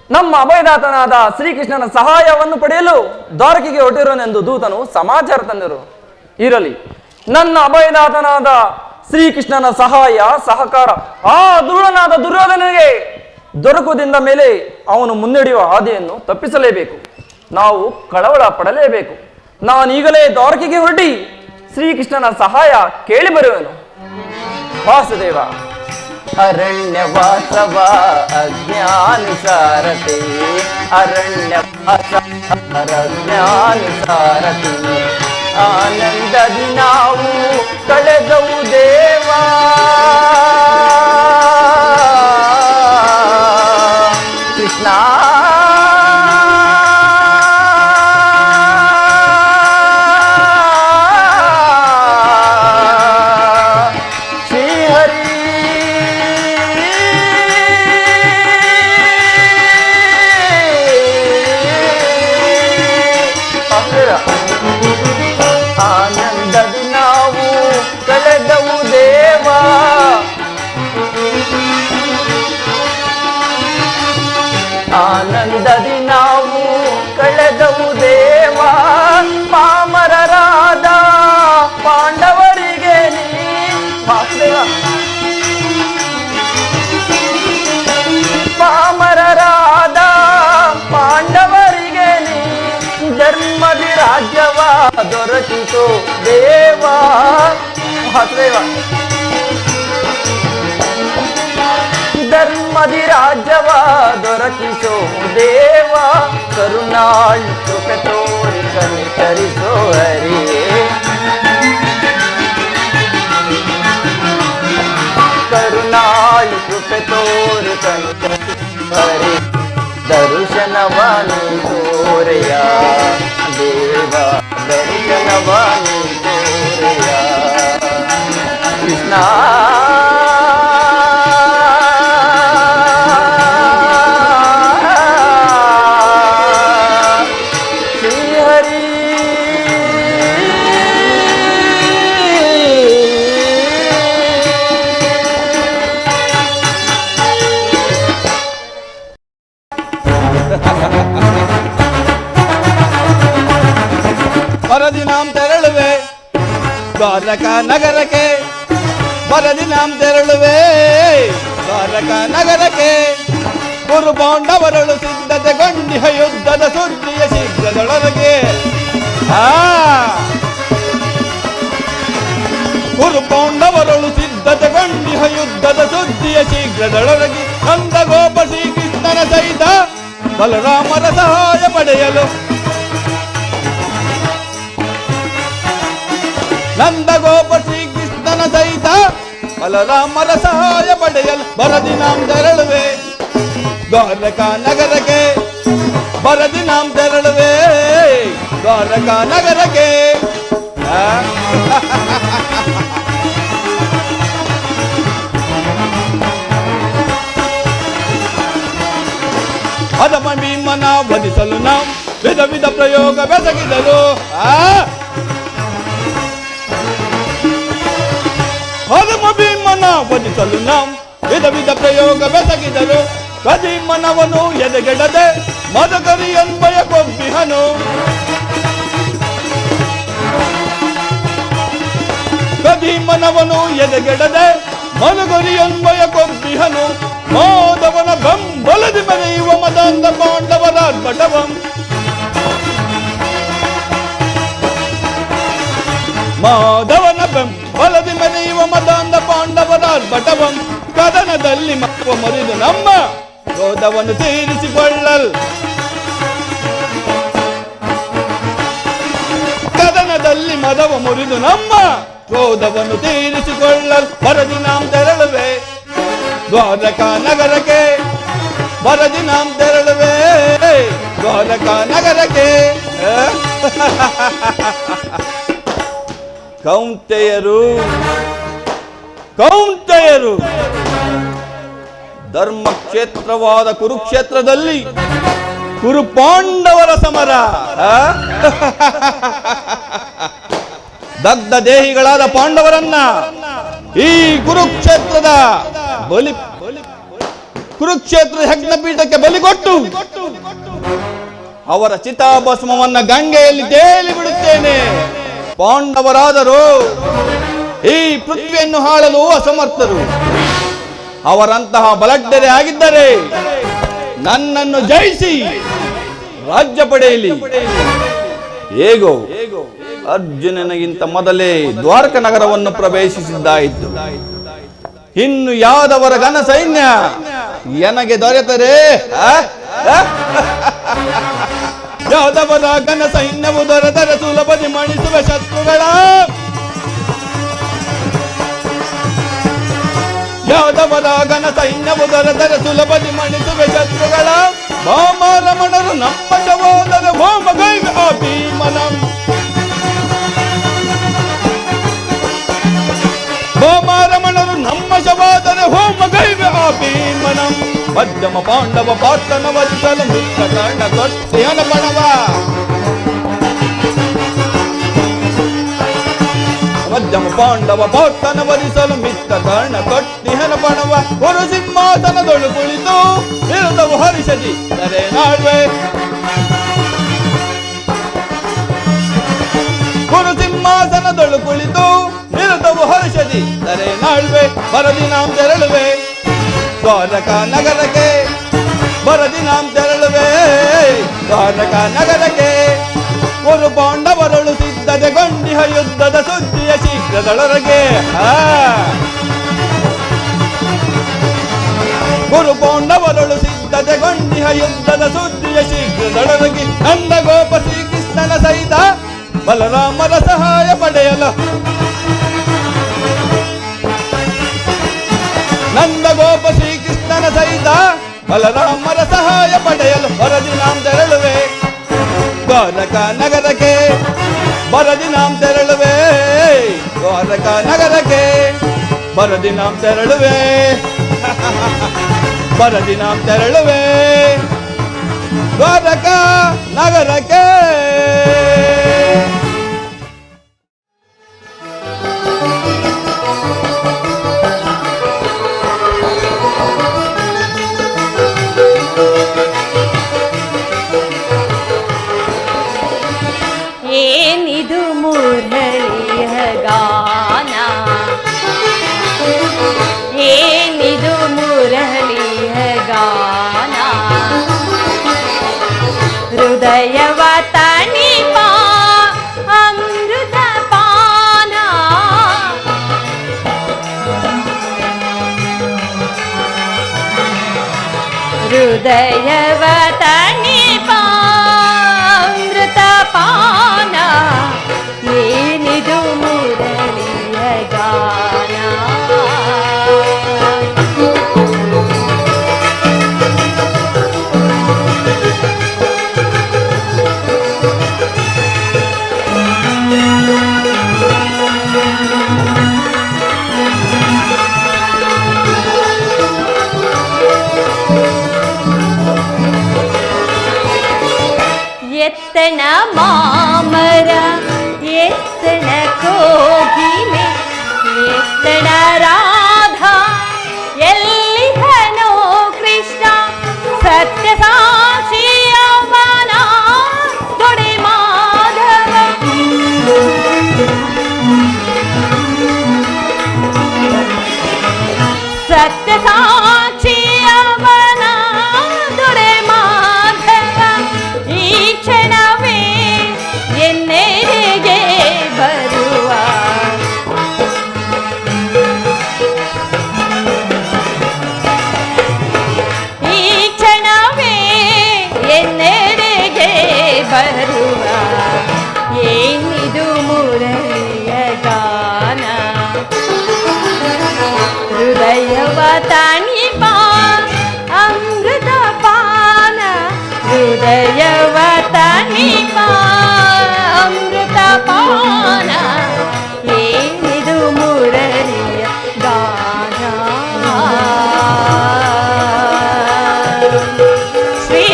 ನಮ್ಮ ಅಭಯದಾತನಾದ ಶ್ರೀಕೃಷ್ಣನ ಸಹಾಯವನ್ನು ಪಡೆಯಲು ದ್ವಾರಕಿಗೆ ಹೊರಟಿರುವನೆಂದು ದೂತನು ಸಮಾಚಾರ ತಂದರು. ಇರಲಿ, ನನ್ನ ಅಭಯದಾತನಾದ ಶ್ರೀಕೃಷ್ಣನ ಸಹಾಯ ಸಹಕಾರ ಆ ದುರುಳನಾದ ದುರ್ಯೋಧನನಿಗೆ ದೊರಕುವುದರಿಂದ ಮೇಲೆ ಅವನು ಮುನ್ನಡೆಯುವ ಹಾದಿಯನ್ನು ತಪ್ಪಿಸಲೇಬೇಕು. ನಾವು ಕಳವಳ ಪಡಲೇಬೇಕು. ನಾನೀಗಲೇ ದ್ವಾರಕಿಗೆ ಹೊರಟಿ ಶ್ರೀಕೃಷ್ಣನ ಸಹಾಯ ಕೇಳಿ ಬರುವೆನು. ವಾಸುದೇವ. ಅರಣ್ಯವಾಸವ ಅಜ್ಞಾನುಸಾರತೆ, ಅರಣ್ಯವಾಸ ಅಜ್ಞಾನುಸಾರತೆ, ಆನಂದದಿ ನಾವು ಕಳೆದವು ದೇವಾ. ಕೃಷ್ಣ ಆನಂದದಿ ನಾವು ಕಳೆದವು ದೇವಾ. ಆನಂದದಿ ನಾವು ಕಳೆದವು ದೇವಾ. ಪಾಮರರಾದ ಪಾಂಡವರಿಗೆ ನೀ ವಾಸುದೇವ. ಪಾಮರರಾದ ಪಾಂಡವರಿಗೆ ನೀ ಧರ್ಮದಿ ರಾಜ್ಯವ ದೊರಕಿಸೋ ದೇವಾ. ವಾಸುದೇವ. ಧರ್ಮದಿ ರಾಜ್ಯವ ದೊರಕಿಸೋ ದೇವ, ಕರುಣಾಳು ಕೃಪೆ ತೋರಿ ಕನಿಕರಿಸೋ ಹರಿ. ಕರುಣಾಳು ಕೃಪೆ ತೋರಿ ಕನಿಕರಿಸೋ ಹರಿ, ದರುಶನವಾನಿ ತೋರೆಯ ದೇವ, ದರುಶನವಾನಿ ತೋರೆಯ ಕೃಷ್ಣ. ಶ್ರೀಹರಿ. ಬರದಿ ನಾಂ ತೆರಳುವೆ ದ್ವಾರಕಾ ನಗರಕ್ಕೆ, ಬರದಿ ನಾಂ ತೆರಳುವೆ ದ್ವಾರಕಾ ನಗರಕ್ಕೆ. ಗುರು ಪಾಂಡವರಳು ಸಿದ್ಧತೆಗೊಂಡಿಹ ಯುದ್ಧದ ಸುದ್ದಿಯ ಶೀಘ್ರದೊಳಗೆ. ಕುರುಪಾಂಡವರಳು ಸಿದ್ಧತೆಗೊಂಡಿಹ ಯುದ್ಧದ ಸುದ್ದಿಯ ಶೀಘ್ರದೊಳಗಿ ನಂದಗೋಪ ಶ್ರೀಕೃಷ್ಣನ ಸಹಿತ ಬಲರಾಮರ ಸಹಾಯ ಪಡೆಯಲು ನಂದಗೋಪ ಶ್ರೀಕೃಷ್ಣನ ಸಹಿತ ಬಲರಾಮರ ಸಹಾಯ ಪಡೆಯಲು ಬರದಿ ನಾಂ ತೆರಳುವೆ ದ್ವಾರಕಾ ನಗರಕ್ಕೆ ಬರದಿ ನಾಂ ತೆರಳುವೆ ದ್ವಾರಕಾ ನಗರಕ್ಕೆ ಅದಮ ಭೀಮನ ವಧಿಸಲು ನಾವು ವಿಧ ವಿಧ ಪ್ರಯೋಗ ಬೆಸಗಿದರು ಅದಮ ಭೀಮನ ವಧಿಸಲು ನಾವು ವಿಧ ವಿಧ ಪ್ರಯೋಗ ಬೆಸಗಿದರು ಕದೀಮನವನು ಎದೆಗೆಡದೆ ಮದಕರಿ ಅನ್ವಯ ಕೊಬ್ಬಿಹನು ಕದೀಮನವನು ಎದೆಗೆಡದೆ ಮದಕರಿ ಅನ್ವಯ ಕೊಬ್ಬಿಹನು ಮಾಧವನ ಬೆಂಬಲದಿ ಮೆರೆಯುವ ಮದಾಂಧ ಪಾಂಡವರ ಬಟವಂ ಮಾಧವನ ಬೆಂಬಲದಿ ಮೆರೆಯುವ ಮದಾಂಧ ಪಾಂಡವರ ಬಟವಂ ಕದನದಲ್ಲಿ ಮಕ್ಕವ ಮರಿದು ನಮ್ಮ ಕ್ರೋಧವನ್ನು ತೀರಿಸಿಕೊಳ್ಳಲ್ ಕದನದಲ್ಲಿ ಮದವ ಮುರಿದು ನಮ್ಮ ಕ್ರೋಧವನ್ನು ತೀರಿಸಿಕೊಳ್ಳಲ್ ಬರದಿ ನಾಂ ತೆರಳುವೆ ದ್ವಾರಕಾ ನಗರಕ್ಕೆ ಬರದಿ ನಾಂ ತೆರಳುವೆ ದ್ವಾರಕಾ ನಗರಕ್ಕೆ ಕೌಂತೆಯರು ಕೌಂತೆಯರು ಧರ್ಮಕ್ಷೇತ್ರವಾದ ಕುರುಕ್ಷೇತ್ರದಲ್ಲಿ ಕುರುಪಾಂಡವರ ಸಮರ ದಗ್ಧ ದೇಹಿಗಳಾದ ಪಾಂಡವರನ್ನ ಈ ಕುರುಕ್ಷೇತ್ರದ ಯಜ್ಞಪೀಠಕ್ಕೆ ಬಲಿಕೊಟ್ಟು ಅವರ ಚಿತಾಭಸ್ಮವನ್ನ ಗಂಗೆಯಲ್ಲಿ ತೇಲಿ ಬಿಡುತ್ತೇನೆ. ಪಾಂಡವರಾದರೂ ಈ ಪೃಥ್ವಿಯನ್ನು ಆಳಲು ಅಸಮರ್ಥರು. ಅವರಂತಹ ಬಲಡ್ಡರೆ ಆಗಿದ್ದರೆ ನನ್ನನ್ನು ಜಯಿಸಿ ರಾಜ್ಯ ಪಡೆಯಲಿ. ಹೇಗೋ ಅರ್ಜುನನಿಗಿಂತ ಮೊದಲೇ ದ್ವಾರಕ ನಗರವನ್ನು ಪ್ರವೇಶಿಸಿದ್ದಾಯಿತು. ಇನ್ನು ಯಾದವರ ಘನ ಸೈನ್ಯ ನನಗೆ ದೊರೆತರೆ ಯಾದವರ ಘನ ಸೈನ್ಯವು ದೊರೆತರೆ ಸುಲಭದಿ ಮಣಿಸುವ ಶತ್ರುಗಳ ಯಾದವರ ಘನ ಸೈನ್ಯವು ದೊರೆತರೆ ಸುಲಭದಿ ಮಣಿಸುವ ಶತ್ರುಗಳ ಭಾಮ ರಮಣರು ನಮ್ಮ ಸಹೋದರ ಹೋಮಗೈವೆ ಆ ಭೀಮನಂ ಭಾಮ ರಮಣರು ನಮ್ಮ ಸಹೋದರ ಹೋಮಗೈವೆ ಆ ಭೀಮನಂ ಮಧ್ಯಮ ಪಾಂಡವ ಪಾತ್ರನ ವಧಿಸಲು ಮಿತ್ರ ಕರ್ಣ ತೊಟ್ಟಿಯನ ಬಣವ ಮಧ್ಯಮ ಪಾಂಡವ ಪಾತ್ರನ ವಧಿಸಲು ಮಿತ್ರ ಕರ್ಣ ತೊಟ್ಟಿಯನ ಬಣವ ಗುರು ಸಿಂಹಾಸನದೊಳು ಕುಳಿತು ವಿರುದ್ಧವು ಹರಿಷದಿ ದರೆ ನಾಳ್ವೆ ಗುರು ಸಿಂಹಾಸನದೊಳು ಕುಳಿತು ವಿರುದ್ಧವು ಹರ್ಷದಿ ದರೆ ನಾಳ್ವೆ ಬರದಿ ನಾಂ ತೆರಳುವೆ ದ್ವಾರಕಾ ನಗರಕ್ಕೆ ಬರದಿ ನಾಂ ತೆರಳುವೆ ದ್ವಾರಕಾ ನಗರಕ್ಕೆ ಗುರು ಪಾಂಡವರಳು ಸಿದ್ಧತೆಗೊಂಡಿಹ ಯುದ್ಧದ ಸುದ್ದಿಯ ಶೀಘ್ರದೊಳಗೆ ಗುರು ಪಾಂಡವರಳು ಸಿದ್ಧತೆಗೊಂಡಿಹ ಯುದ್ಧದ ಸುದ್ದಿಯ ಶೀಘ್ರದೊಳಗೆ ನಂದಗೋಪ ಶ್ರೀಕೃಷ್ಣನ ಸಹಿತ ಬಲರಾಮರ ಸಹಾಯ ಪಡೆಯಲು ನಂದಗೋಪ ಶ್ರೀಕೃಷ್ಣನ ಸಹಿತ ಬಲರಾಮರ ಸಹಾಯ ಪಡೆಯಲು ಬರದಿ ನಾಂ ತೆರಳುವೆ ದ್ವಾರಕಾ ನಗರಕ್ಕೆ ಬರದಿ ನಾಂ ತೆರಳುವೆ ದ್ವಾರಕಾ ನಗರಕ್ಕೆ ಬರದಿ ನಾಂ ತೆರಳುವೆ ಬರದಿ ನಾಂ ತೆರಳುವೆ ದ್ವಾರಕಾ ನಗರಕ್ಕೆ. ಏನಿದು ಮುರಳಿಯ ಗಾನ, ಏನಿದು ಮುರಳಿಯ ಗಾನ, ಹೃದಯವ ತಣಿಪ ಅಮೃತ ಪಾನ, ಎತ್ತಣ ಮಾಮರ ಎತ್ತಣ ಕೋಗಿಲೆ ಎತ್ತಣ ರಾಧಾ ಎಲ್ಲಿಹನೋ ಕೃಷ್ಣ ಸತ್ಯ ಸಾಕ್ಷಿಯವನ ದೊಡೆ ಮಾಧವ ಸತ್ಯ ಸಾಕ್ಷಿಯವನ ದೊಡೆ ಮಾಧವ ಈ ಕ್ಷಣವೇ ಎನ್ನೆಡೆಗೆ ಬರುವ ಈ ಕ್ಷಣವೇ ಎನ್ನೆಡೆಗೆ ಬರುವ ಏನಿದು ಮುರಳಿಯ ಗಾನ ಹೃದಯವ ತಣಿಪ ಅಮೃತ ಪಾನ ಹೃದಯವ ತಣಿಪ ಅಮೃತ ಪಾನ ಏನಿದು ಮುರಳಿಯ ಗಾನ ಶ್ರೀ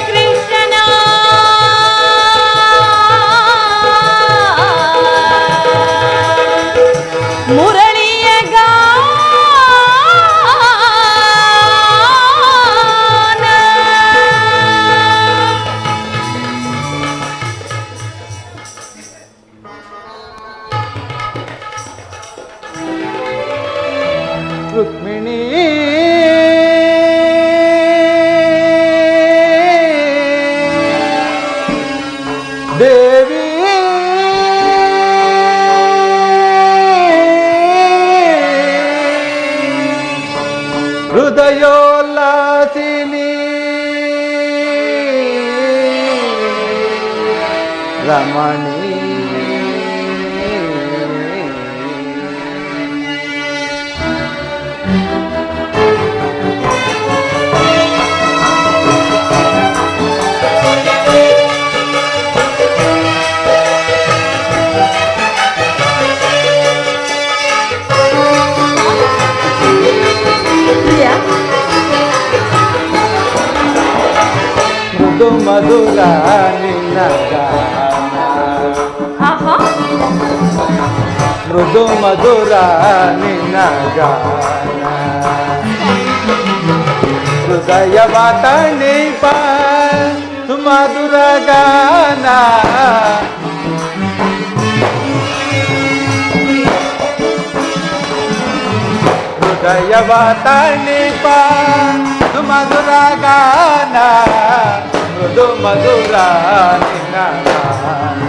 ಕೃಷ್ಣನ ಮುರಳಿಯ ಗಾನ ರುಕ್ಮಿಣಿ ದೇವಿ ಹೃದಯೋಲ್ಲಾಸಿನಿ ರಮಣಿ ಮೃದು ಮಧುರ ನಿನ್ನ ಗಾನ ಆಹಾ ಮೃದು ಮಧುರ ನಿನ್ನ ಗಾನ ಹೃದಯವ ತಣಿಪ ಸುಮಧುರ ಗಾನ ಹೃದಯವ ತಣಿಪ ಸುಮಧುರ ಗಾನ ಮೃದು ಮಧುರ ನಿನ್ನ ಗಾನ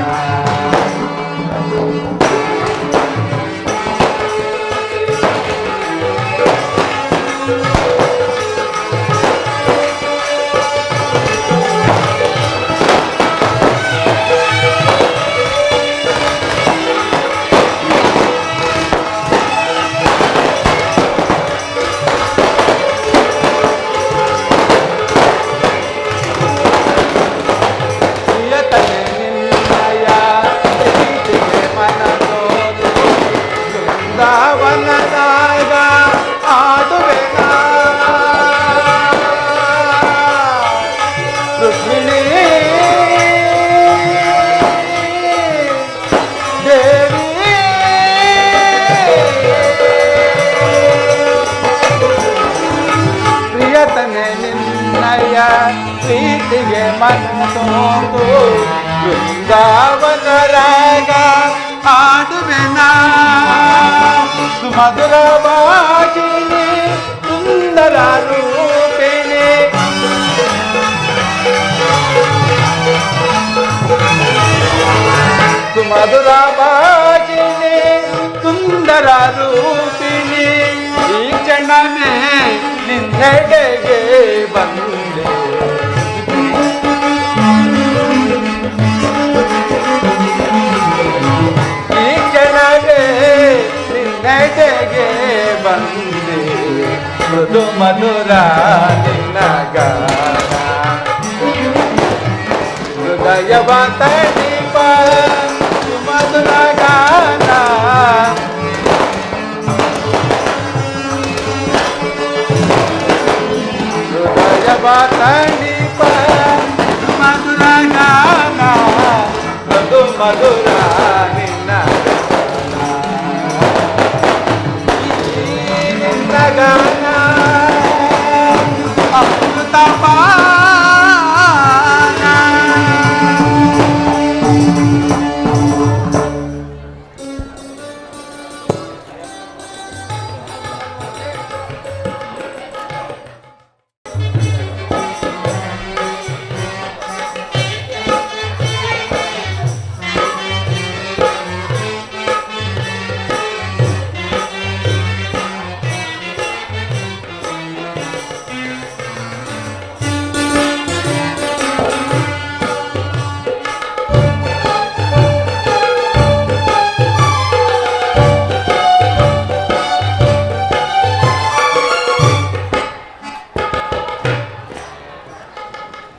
ವೃಂದಾವನದಾಗ ಆಡುವೆನ ರುಕ್ಮಿಣಿ ದೇವಿ ಪ್ರಿಯತನೆ ನಿನ್ನಯ ಪ್ರೀತಿಗೆ ಮನಸೋದು ಬೃಂದಾವನರಾಗ ಆಡುವೆನ ಸುಮಧುರ ಭಾಷಿಣಿ ಸುಂದರ ರೂಪಿಣಿ ಸುಮಧುರ ಭಾಷಿಣಿ ಸುಂದರ ರೂಪಿಣಿ ಈ ಕ್ಷಣವೇ ನಿನ್ನೆಡೆಗೆ ಬಂದೆ ಈ ಕ್ಷಣವೇ ನಿನ್ನೆಡೆಗೆ ಬಂದೆ ಮೃದು ಮಧುರ ನಿನ್ನ ಗಾನ ಹೃದಯವ ತಣಿಪ ಸುಮಧುರ ಗಾನ ಹೃದಯವ ತಣಿಪ ಸುಮಧುರ ಮಧುರ ನಿನ್ನ ನಿನ್ನ ಗಾನ ಅಮೃತ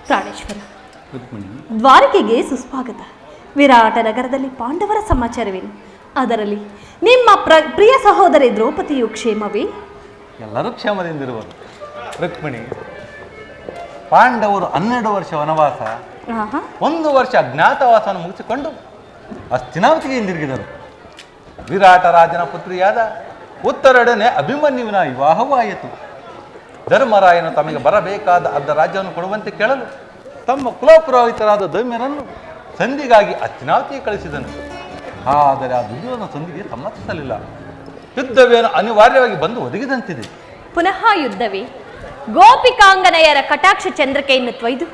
ಪ್ರಾಣೇಶ್ವರ, ದ್ವಾರಕೆಗೆ ಸುಸ್ವಾಗತ. ವಿರಾಟ ನಗರದಲ್ಲಿ ಪಾಂಡವರ ಸಮಾಚಾರವೇನು? ಅದರಲ್ಲಿ ನಿಮ್ಮ ಪ್ರಿಯ ಸಹೋದರಿ ದ್ರೌಪದಿಯು ಕ್ಷೇಮವೇ? ಎಲ್ಲರೂ ಕ್ಷೇಮದಿಂದಿರುವರು. ರುಕ್ಮಿಣಿ, ಪಾಂಡವರು 12 ವರ್ಷ ವನವಾಸ, 1 ವರ್ಷ ಅಜ್ಞಾತವಾಸವನ್ನು ಮುಗಿಸಿಕೊಂಡು ಹಸ್ತಿನಾವತಿಗೆ ಹಿಂದಿರುಗಿದರು. ವಿರಾಟ ರಾಜನ ಪುತ್ರಿಯಾದ ಉತ್ತರೊಡನೆ ಅಭಿಮನ್ಯುವಿನ ವಿವಾಹವೂ ಆಯಿತು. ಧರ್ಮರಾಯನು ತಮಗೆ ಬರಬೇಕಾದ ಅರ್ಧ ರಾಜ್ಯವನ್ನು ಕೊಡುವಂತೆ ಕೇಳಲು ತಮ್ಮ ಕುಲಪುರೋಹಿತರಾದ ದೈಮ್ಯರನ್ನು ಸಂಧಿಗಾಗಿ ಹಸ್ತಿನಾವತಿಗೆ ಕಳಿಸಿದನು. ಆದರೆ ಆ ದುರ್ಯೋಧನ ಸಂಧಿಗೆ ಸಮ್ಮತಿಸಲಿಲ್ಲ. ಯುದ್ಧವೇನು ಅನಿವಾರ್ಯವಾಗಿ ಬಂದು ಒದಗಿದಂತಿದೆ. ಪುನಃ ಯುದ್ಧವೇ? ಗೋಪಿಕಾಂಗನೆಯರ ಕಟಾಕ್ಷ ಚಂದ್ರಿಕೆಯನ್ನು ತೊಯ್ದು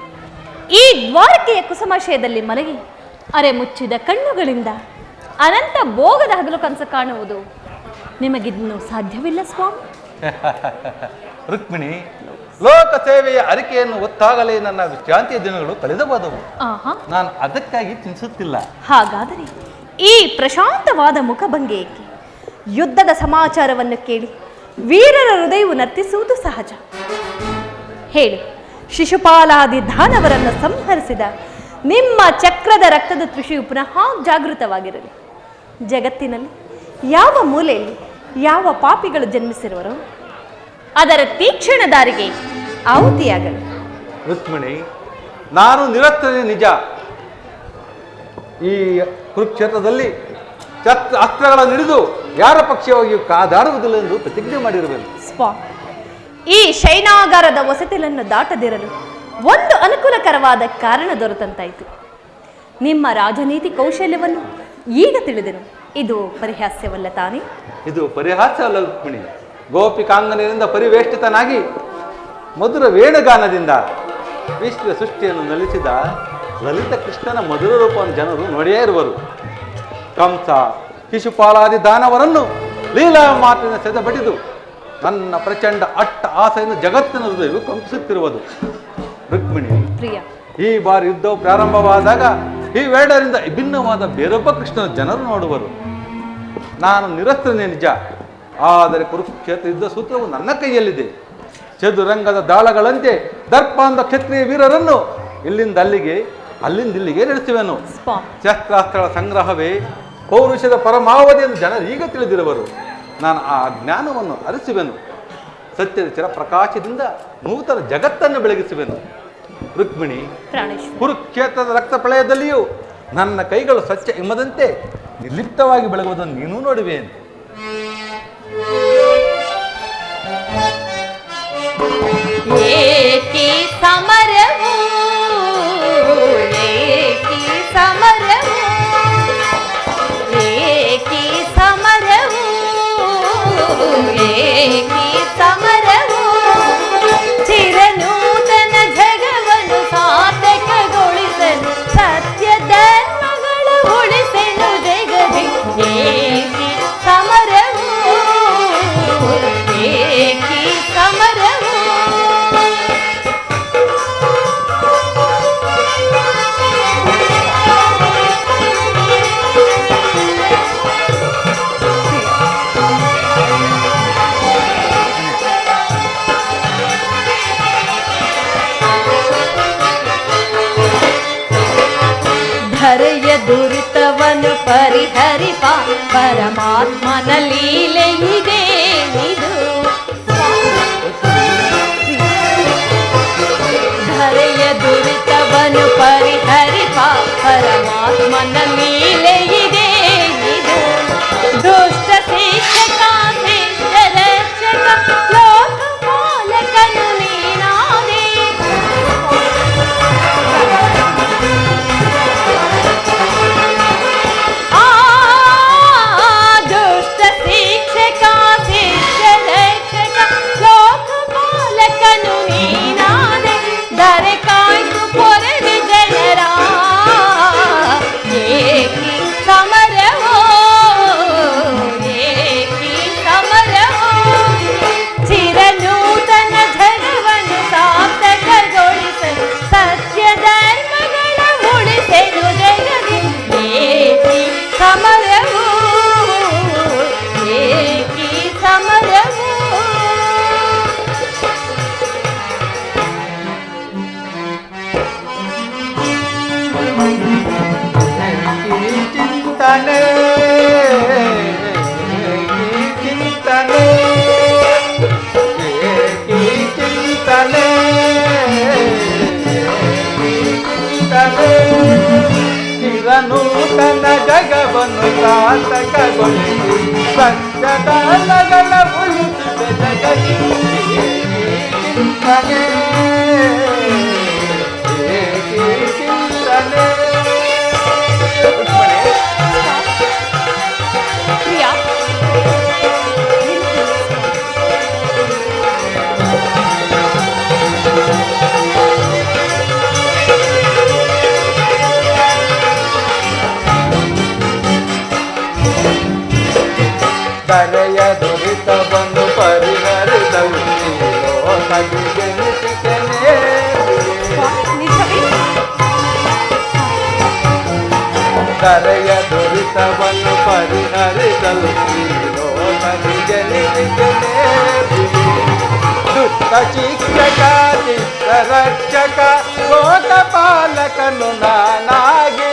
ಈ ದ್ವಾರಕೆಯ ಕುಸುಮಾಶಯದಲ್ಲಿ ಮಲಗಿ ಅರೆ ಮುಚ್ಚಿದ ಕಣ್ಣುಗಳಿಂದ ಅನಂತ ಭೋಗದ ಹಗಲು ಕನಸು ಕಾಣುವುದು ನಿಮಗಿನ್ನೂ ಸಾಧ್ಯವಿಲ್ಲ ಸ್ವಾಮಿ. ರುಕ್ಮಿಣಿ, ಲೋಕ ಸೇವೆಯ ಅರಿಕೆಯನ್ನು ಒತ್ತಾಗಲೇ ನನ್ನ ವಿಶ್ರಾಂತಿಯ ದಿನಗಳು ಕಳೆದಬೋದವು. ನಾನು ಅದಕ್ಕಾಗಿ ಚಿಂತಿಸುತ್ತಿಲ್ಲ. ಹಾಗಾದರೆ ಈ ಪ್ರಶಾಂತವಾದ ಮುಖಭಂಗಿಯಕ್ಕೆ ಯುದ್ಧದ ಸಮಾಚಾರವನ್ನು ಕೇಳಿ ವೀರರ ಹೃದಯವು ನರ್ತಿಸುವುದು ಸಹಜ. ಹೇಳು, ಶಿಶುಪಾಲಾದಿ ದಾನವರನ್ನು ಸಂಹರಿಸಿದ ನಿಮ್ಮ ಚಕ್ರದ ರಕ್ತದ ತೃಷಿಯು ಪುನಃ ಜಾಗೃತವಾಗಿರಲಿ. ಜಗತ್ತಿನಲ್ಲಿ ಯಾವ ಮೂಲೆಯಲ್ಲಿ ಯಾವ ಪಾಪಿಗಳು ಜನ್ಮಿಸಿರುವರೋ ಅದರ ತೀಕ್ಷ್ಣ ದಾರಿಗೆ ಆಹುತಿಯಾಗಲಿ. ರುಕ್ಮಿಣಿ, ನಾನು ನಿರಸ್ತನೇ ನಿಜ. ಈ ಕುರುಕ್ಷೇತ್ರದಲ್ಲಿ ಅಸ್ತ್ರಗಳನ್ನು ಹಿಡಿದು ಯಾರ ಪಕ್ಷವಾಗಿಯೂ ಕಾದಾಡುವುದಿಲ್ಲ ಎಂದು ಪ್ರತಿಜ್ಞೆ ಮಾಡಿರಬೇಕು. ಈ ಶೈನಾಗಾರದ ವಸತಿಗಳನ್ನು ದಾಟದಿರಲು ಒಂದು ಅನುಕೂಲಕರವಾದ ಕಾರಣ ದೊರೆತಂತಾಯಿತು. ನಿಮ್ಮ ರಾಜನೀತಿ ಕೌಶಲ್ಯವನ್ನು ಈಗ ತಿಳಿದೆನು. ಇದು ಪರಿಹಾಸ್ಯವಲ್ಲ ತಾನೇ? ಇದು ಪರಿಹಾಸ್ಯ ಅಲ್ಲ ರುಕ್ಮಿಣಿ. ಗೋಪಿಕಾಂಗನಿಂದ ಪರಿವೇಷ್ಟಿತನಾಗಿ ಮಧುರ ವೇಣುಗಾನದಿಂದ ವಿಶ್ವ ಸೃಷ್ಟಿಯನ್ನು ನಲಿಸಿದ ಲಲಿತ ಕೃಷ್ಣನ ಮಧುರ ರೂಪವನ್ನು ಜನರು ನೋಡಿಯೇ ಇರುವರು. ಕಂಸ, ಶಿಶುಪಾಲಾದಿ ದಾನವರನ್ನು ಲೀಲಾ ಮಾತಿನ ಸೆದೆಬಡಿದು ನನ್ನ ಪ್ರಚಂಡ ಅಟ್ಟ ಆಸೆಯನ್ನು ಜಗತ್ತಿನ ಹೃದಯವು ಕಂಪಿಸುತ್ತಿರುವುದು. ರುಕ್ಮಿಣಿ, ಈ ಬಾರಿ ಯುದ್ಧವು ಪ್ರಾರಂಭವಾದಾಗ ಈ ವೇಡರಿಂದ ವಿಭಿನ್ನವಾದ ಬೇರೊಬ್ಬ ಕೃಷ್ಣನ ಜನರು ನೋಡುವರು. ನಾನು ನಿರಸ್ತನೇ ನಿಜ, ಆದರೆ ಕುರುಕ್ಷೇತ್ರ ಯುದ್ಧ ಸೂತ್ರವು ನನ್ನ ಕೈಯಲ್ಲಿದೆ. ಚದುರಂಗದ ದಾಳಗಳಂತೆ ದರ್ಪಾಂಧ ಕ್ಷತ್ರಿಯ ವೀರರನ್ನು ಇಲ್ಲಿಂದ ಅಲ್ಲಿಗೆ ಅಲ್ಲಿಂದ ಇಲ್ಲಿಗೆ ನಡೆಸುವೆನು. ಶಸ್ತ್ರಾಸ್ತ್ರಗಳ ಸಂಗ್ರಹವೇ ಪೌರುಷದ ಪರಮಾವಧಿ ಎಂದು ಜನರು ಈಗ ತಿಳಿದಿರುವರು. ನಾನು ಆ ಜ್ಞಾನವನ್ನು ಅರಿಸುವೆನು. ಸತ್ಯದ ಚಿರಪ್ರಕಾಶದಿಂದ ನೂತನ ಜಗತ್ತನ್ನು ಬೆಳಗಿಸುವೆನು. ರುಕ್ಮಿಣಿ, ಕುರುಕ್ಷೇತ್ರದ ರಕ್ತ ಪ್ರಳಯದಲ್ಲಿಯೂ ನನ್ನ ಕೈಗಳು ಸ್ವಚ್ಛ ಎಂಬದಂತೆ ನಿರ್ಲಿಪ್ತವಾಗಿ ಬೆಳಗುವುದನ್ನು ನೀನೂ ನೋಡುವೇನು. ಏಕಿ ಸಮರವು ಏಕಿ ಸಮರವು ಏಕಿ ಸಮರವು ಏಕಿ ಸಮರವು ಚಿರನೂತನ ಜಗವನ್ನು ಸಾರ್ಥಕಗೊಳಿಸಲು ಸತ್ಯ ಧರ್ಮಗಳು ಉಳಿಸಲು ಜಗದಿ ಏಕಿ ಸಮರವು ಏಕಿ ಸಮರವು. ಧರೆಯ ದುರಿತವನ್ನು ಪರಿಹರಿಪ ಪರಮಾತ್ಮನ ಲೀಲೆ ಇದೆ ಇದು. ಧರೆಯ ದುರಿತವನ್ನು ಪರಿಹರಿಪ ಪರಮಾತ್ಮನ ಲೀಲೆ ಇದೆ ಇದು. ದುಷ್ಟ ಶಿಕ್ಷಕ ಶಿಷ್ಟ ರಕ್ಷಕ ಲೋಕಪಾಲಕನು ನೀನಾದೆ. ದುಷ್ಟ ಶಿಕ್ಷಕ ಶಿಷ್ಟ ರಕ್ಷಕ ಲೋಕಪಾಲಕನು ನೀನಾದೆ. ದರೆ ಕಾಯ್ದು ಪೊರೆದೆ ಜನರ ಏಕಿ ಸಮರವೋ ಏಕಿ ಸಮರವೋ. ಚಿರನೂತನ ಜಗವನ್ನು ಸಾರ್ಥಕಗೊಳಿಸಲು ಸತ್ಯ ಧರ್ಮಗಳ ಉಳಿಸಲು ಜಗದಿ ಏಕಿ ಸಮರವೋ ಏಕಿ ಸಮರವೋ. ಚಿಂತನೆ ಚಿಂತನೆ ಚಿಂತನೆ ಚಿಂತನೆ. ಚಿರನೂತನ ಜಗವನ್ನು ಸಾರ್ಥಕಗೊಳಿಸಿ ಸತ್ಯದಾನಗಳ ಉಳಿಸಿದ ಜಗದಿ ಚಿಂತನೆ ಚಿಂತನೆ. ಪ್ರಿಯಾ, ಕರೆಯ ದುರಿತವನ್ನು ಪರಿಹರಿಸಲು ಲೋಕಕ್ಕೆ ಜನಿಸಿದೆನೆ. ನಿಜವೇ? ಕರೆಯ ದುರಿತವನ್ನು ಪರಿಹರಿಸಲು ಲೋಕಕ್ಕೆ ಜನಿಸಿದೆನೆ. ದುಷ್ಟ ಶಿಕ್ಷಕ ಶಿಷ್ಟ ರಕ್ಷಕ ಲೋಕಪಾಲಕನು ನಾನಾಗಿ.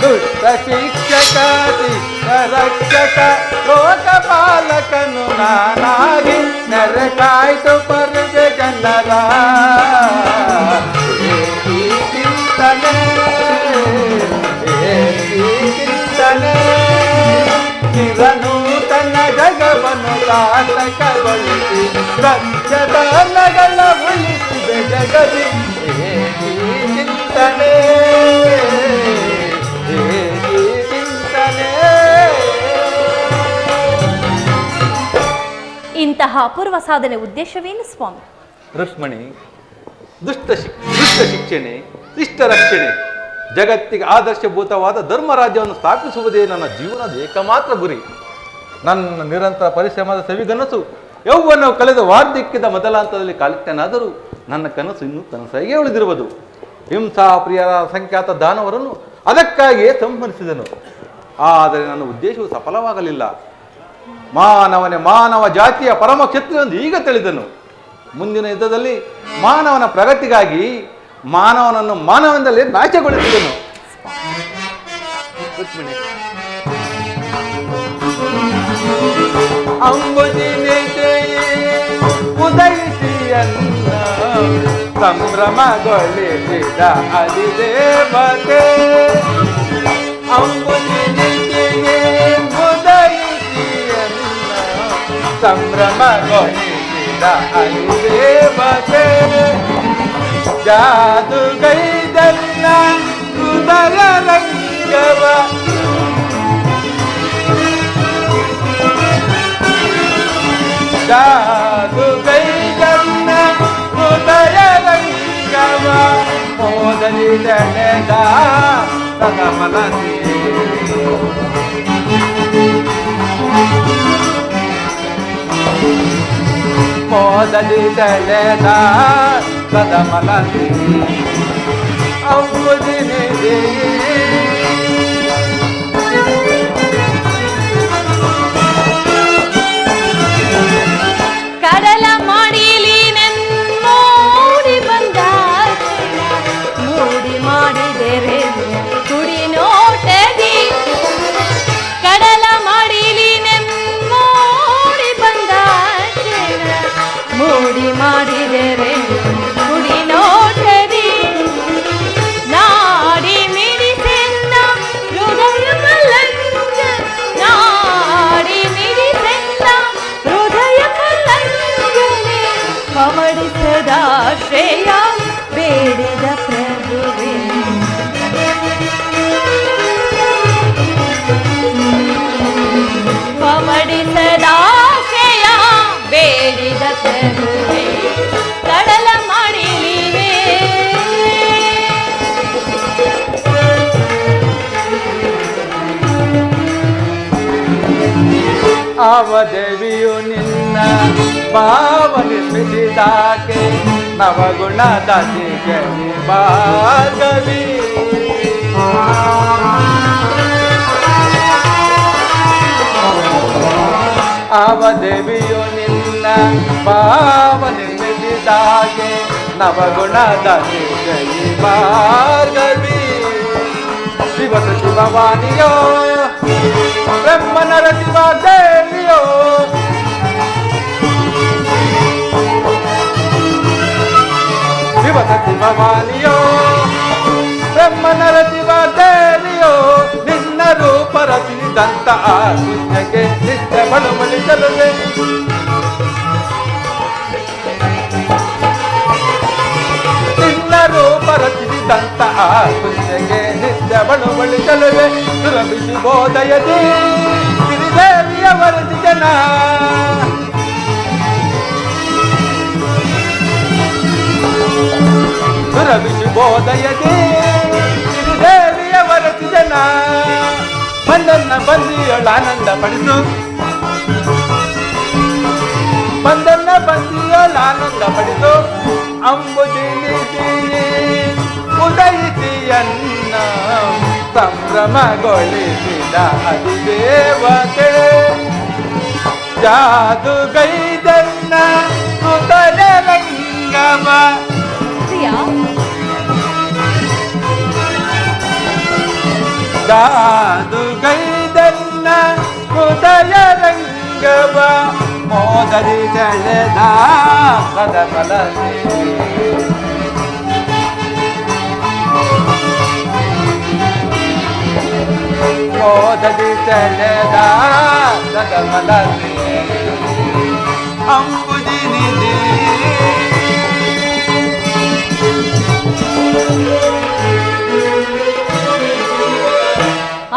ದುಷ್ಟ ಶಿಕ್ಷಕ ಶಿಷ್ಟ ರಕ್ಷಕ ಲೋಕಪಾಲಕನು ನಾನಾಗಿ. ನೆರೆ ಕಾಯ್ದು ಪರದೆ ಜನರ ಏಕಿ ಚಿಂತನೆ ಏಕಿ ಚಿಂತನೆ. ಚಿರನೂತನ ಜಗವನ್ನು ಸಾರ್ಥಕಗೊಳಿಸಿ ಸತ್ಯದಾನಗಳ ಉಳಿಸಿದೆ ಜಗದಿ ಏಕಿ ಚಿಂತನೆ ಏಕಿ ಚಿಂತನೆ. ಇಂತಹ ಅಪೂರ್ವ ಸಾಧನೆ ಉದ್ದೇಶವೇನು ಸ್ವಾಮಿ? ರುಕ್ಮಿಣಿ, ದುಷ್ಟ ಶಿಕ್ಷಣೆ ಶಿಷ್ಟ ರಕ್ಷಣೆ ಜಗತ್ತಿಗೆ ಆದರ್ಶಭೂತವಾದ ಧರ್ಮ ರಾಜ್ಯವನ್ನು ಸ್ಥಾಪಿಸುವುದೇ ನನ್ನ ಜೀವನದ ಏಕಮಾತ್ರ ಗುರಿ. ನನ್ನ ನಿರಂತರ ಪರಿಶ್ರಮದ ಸವಿಗನಸು ಯೌವನವು ಕಳೆದ ವಾರ್ಧಕ್ಯದ ಮೊದಲ ಹಂತದಲ್ಲಿ ಕಾಲಿಟ್ಟನಾದರೂ ನನ್ನ ಕನಸು ಇನ್ನೂ ಕನಸಾಗಿಯೇ ಉಳಿದಿರುವುದು. ಹಿಂಸಾ ಪ್ರಿಯರ ಸಂಖ್ಯಾತ ದಾನವರನ್ನು ಅದಕ್ಕಾಗಿಯೇ ಸಂಹರಿಸಿದನು. ಆದರೆ ನನ್ನ ಉದ್ದೇಶವು ಸಫಲವಾಗಲಿಲ್ಲ. ಮಾನವನೇ ಮಾನವ ಜಾತಿಯ ಪರಮ ಕ್ಷತ್ರಿಯೆಂದು ಈಗ ತಿಳಿದನು. ಮುಂದಿನ ಯುದ್ಧದಲ್ಲಿ ಮಾನವನ ಪ್ರಗತಿಗಾಗಿ ಮಾನವನನ್ನು ಮಾನವನಿಂದಲೇ ನಾಶಗೊಳಿಸಿದನು. ಅಂಬುಜಿನೆದೆಯೇ ಉದಯಿಸಿಯನ್ನ ಸಂಭ್ರಮಗೊಳಿಸಿದ ಅಧಿದೇವತೆ. ಅಂಬುಜಿನೆದೆಯೇ ಉದಯಿಸಿಯನ್ನ ಸಂಭ್ರಮಗೊಳಿಸಿದ ಅಧಿದೇವತೆ. ಜಾದುಗೈದನ್ನ ಹೃದಯ ರಂಗವ ಜಾದುಗೈದನ್ನ ಹೃದಯ ರಂಗವ ಮೋದಲಿ ದಣೆದ ಸದಮಲಸಿ. ಮೋದಲಿ ದಳೆದ ಸದಮಲಸಿ. ಅಂಬುಜಿನಿದೆ ಕಡಲ ಮಾಡಿಲಿ ನನ್ನೋಡಿ ಬಂದ ಮೂಡಿ ಮಾಡಿದರೆ ಕುಡಿ ನೋಟದಿ. ಕಡಲ ಮಾಡಿಲಿ ನನ್ನೋಡಿ ಬಂದ ಮಾಡಿದರೆ ಕುಡಿ ನೋಟದಿ ನಾಡಿ ಮಿಡಿಸೆನ್ನ ಹೃದಯ ಕಲ್ಲಂಗ ನಾಡಿ ಮಿಡಿಸೆನ್ನ ಹೃದಯ ಕಲ್ಲಂಗನೆ ಪವಡಿಸದ ಶ್ರೇಯ ಬೇಡಿದ ಪ್ರಭುವೇ ಪವಡಿಸದ ಶ್ರೇಯ ಬೇಡಿದ ಪ್ರಭುವೇ ಕಡಲ ಮಾಡಿ ನೀವೇ ಆವ ದೇವಿಯು ನಿನ್ನ ಭಾವ ನಿರ್ಮಿಸಿದಾಕೆ ನವಗುಣದ ಸಿಗಲಿ ಭಾರ್ಗವಿ ಆವ ದೇವಿಯು ನಿನ್ನ ಭಾವ ನಿರ್ಮಿಸಿದಾಗೆ ನವಗುಣದ ಸಿಗಲಿ ಭಾರ್ಗವಿ ಶಿವಸತಿ ಭವಾನಿಯೋ ಬ್ರಹ್ಮನರ ಶಿವ ದೇವಿಯೋ ಶಿವಸತಿ ಭವಾನಿಯೋ ಬ್ರಹ್ಮನರ ಶಿವ ದೇವಿಯೋ ನಿನ್ನ ರೂಪ ರಚಿಸಿದಂತ ಆ ಪುಣ್ಯಕ್ಕೆ ನಿತ್ಯ ಬಳುವಳಿಸಲುವೆ ನಿನ್ನ ರೂಪ ರಚಿಸಿದಂತ ಆ ಪುಣ್ಯಕ್ಕೆ ನಿತ್ಯ ಬಳುವಳಿಸಲುವೆ ಸುರಭಿಷಿ ಬೋಧಯದಿ ಗಿರಿದೇವಿಯ ವರದಿ ಜನ ಸುರಭಿಷಿ ಬೋಧಯದಿ ಗಿರಿದೇವಿಯ ವರದಿ ಜನ ಬಂದನ್ನ ಬಂದಿಯೊಳ ಆನಂದ ಪಡಿಸು ಬಂದನ್ನ ಬಂದಿಯೊಳ ಆನಂದ ಪಡಿಸು ಅಂಬುದಿನಿಸಿ ಉದಯಿಸಿಯನ್ನ ಸಂಭ್ರಮಗೊಳಿಸಿದ ಅಧಿದೇವತೆ ಜಾದುಗೈದನ್ನ ಹೃದಯ ರಂಗವ ಪ್ರಿಯಾ ಜಾದುಗೈದನ್ನ ಹೃದಯ ರಂಗವ ಮೋದರಿ ಸೆಳೆದ ಕದಮಲ ಮೋದರಿ ಸೆಳೆದ ಕದಮಲ ಅಂಬುದಿನಿಧಿ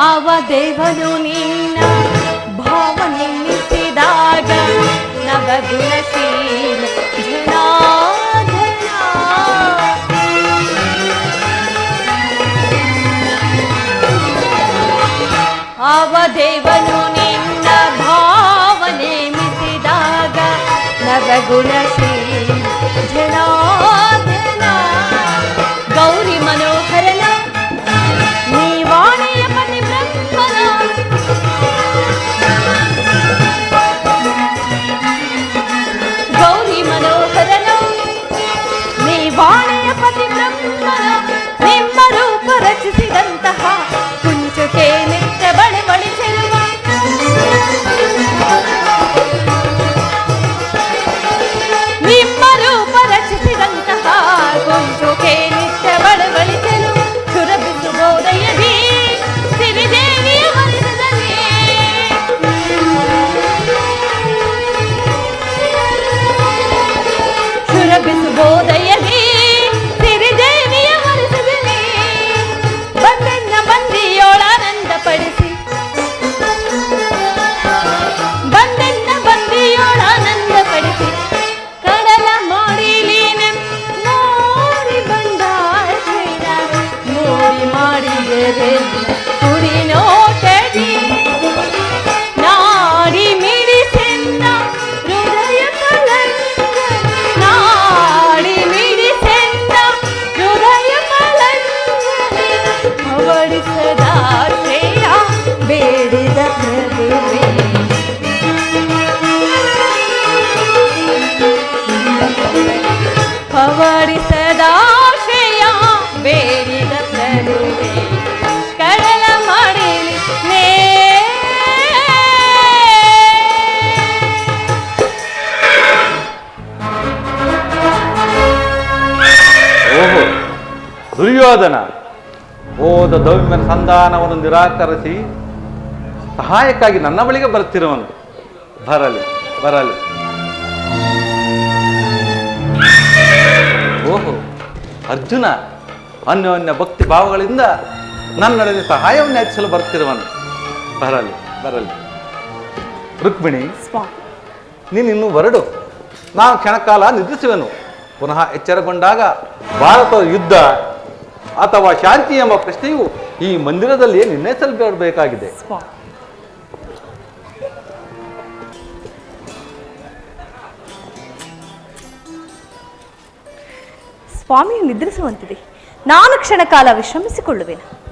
ಆವ ದೇವನು ನಿನ್ನ ಭಾವ ನಿಲ್ಲಿಸಿದಾಗ ನವಗುಣಶೀಲ ಜನಾರ್ದನ ಆವ ದೇವನು ನಿನ್ನ ಭಾವ ನೇಮಿಸಿದಾಗ ನವಗುಣಶೀಲ ಜನಾರ್ದನ ಗೌರಿ ಮನೋಹರನ ನೀವಾಣೆಯ ಪತಿ ಬ್ರಹ್ಮನ ಗೌರಿ ಮನೋಹರನ ನೀವಾಣೆಯ ಪತಿ ಬ್ರಹ್ಮನ ನಿಮ್ಮ ರೂಪ ರಚಿಸಿದಂತಹ ಕುಂಚುಕೆ ನಿತ್ಯ ಬಳಿಸಿರುವ ನಿಮ್ಮ ದುರ್ಯೋಧನ ಹೋದ ದೌಮ್ಯನ ಸಂಧಾನವನ್ನು ನಿರಾಕರಿಸಿ ಸಹಾಯಕ್ಕಾಗಿ ನನ್ನ ಬಳಿಗೆ ಬರುತ್ತಿರುವನು. ಬರಲಿ ಬರಲಿ. ಓಹೋ, ಅರ್ಜುನ ಅನ್ಯೋನ್ಯ ಭಕ್ತಿ ಭಾವಗಳಿಂದ ನನ್ನೊಡನೆ ಸಹಾಯವನ್ನು ಹೆಚ್ಚಿಸಲು ಬರುತ್ತಿರುವನು. ಬರಲಿ ಬರಲಿ. ರುಕ್ಮಿಣಿ, ನೀನಿನ್ನು ಹೊರಡು. ನಾನು ಕ್ಷಣಕಾಲ ನಿದ್ರಿಸುವೆನು. ಪುನಃ ಎಚ್ಚರಗೊಂಡಾಗ ಭಾರತದ ಯುದ್ಧ ಅಥವಾ ಶಾಂತಿ ಎಂಬ ಪ್ರಶ್ನೆಯು ಈ ಮಂದಿರದಲ್ಲಿಯೇ ನಿರ್ಣಯಿಸಲ್ಪಡಬೇಕಾಗಿದೆ. ಸ್ವಾಮಿಯು ನಿದ್ರಿಸುವಂತಿದೆ. ನಾನು ಕ್ಷಣಕಾಲ ವಿಶ್ರಮಿಸಿಕೊಳ್ಳುವೆನು.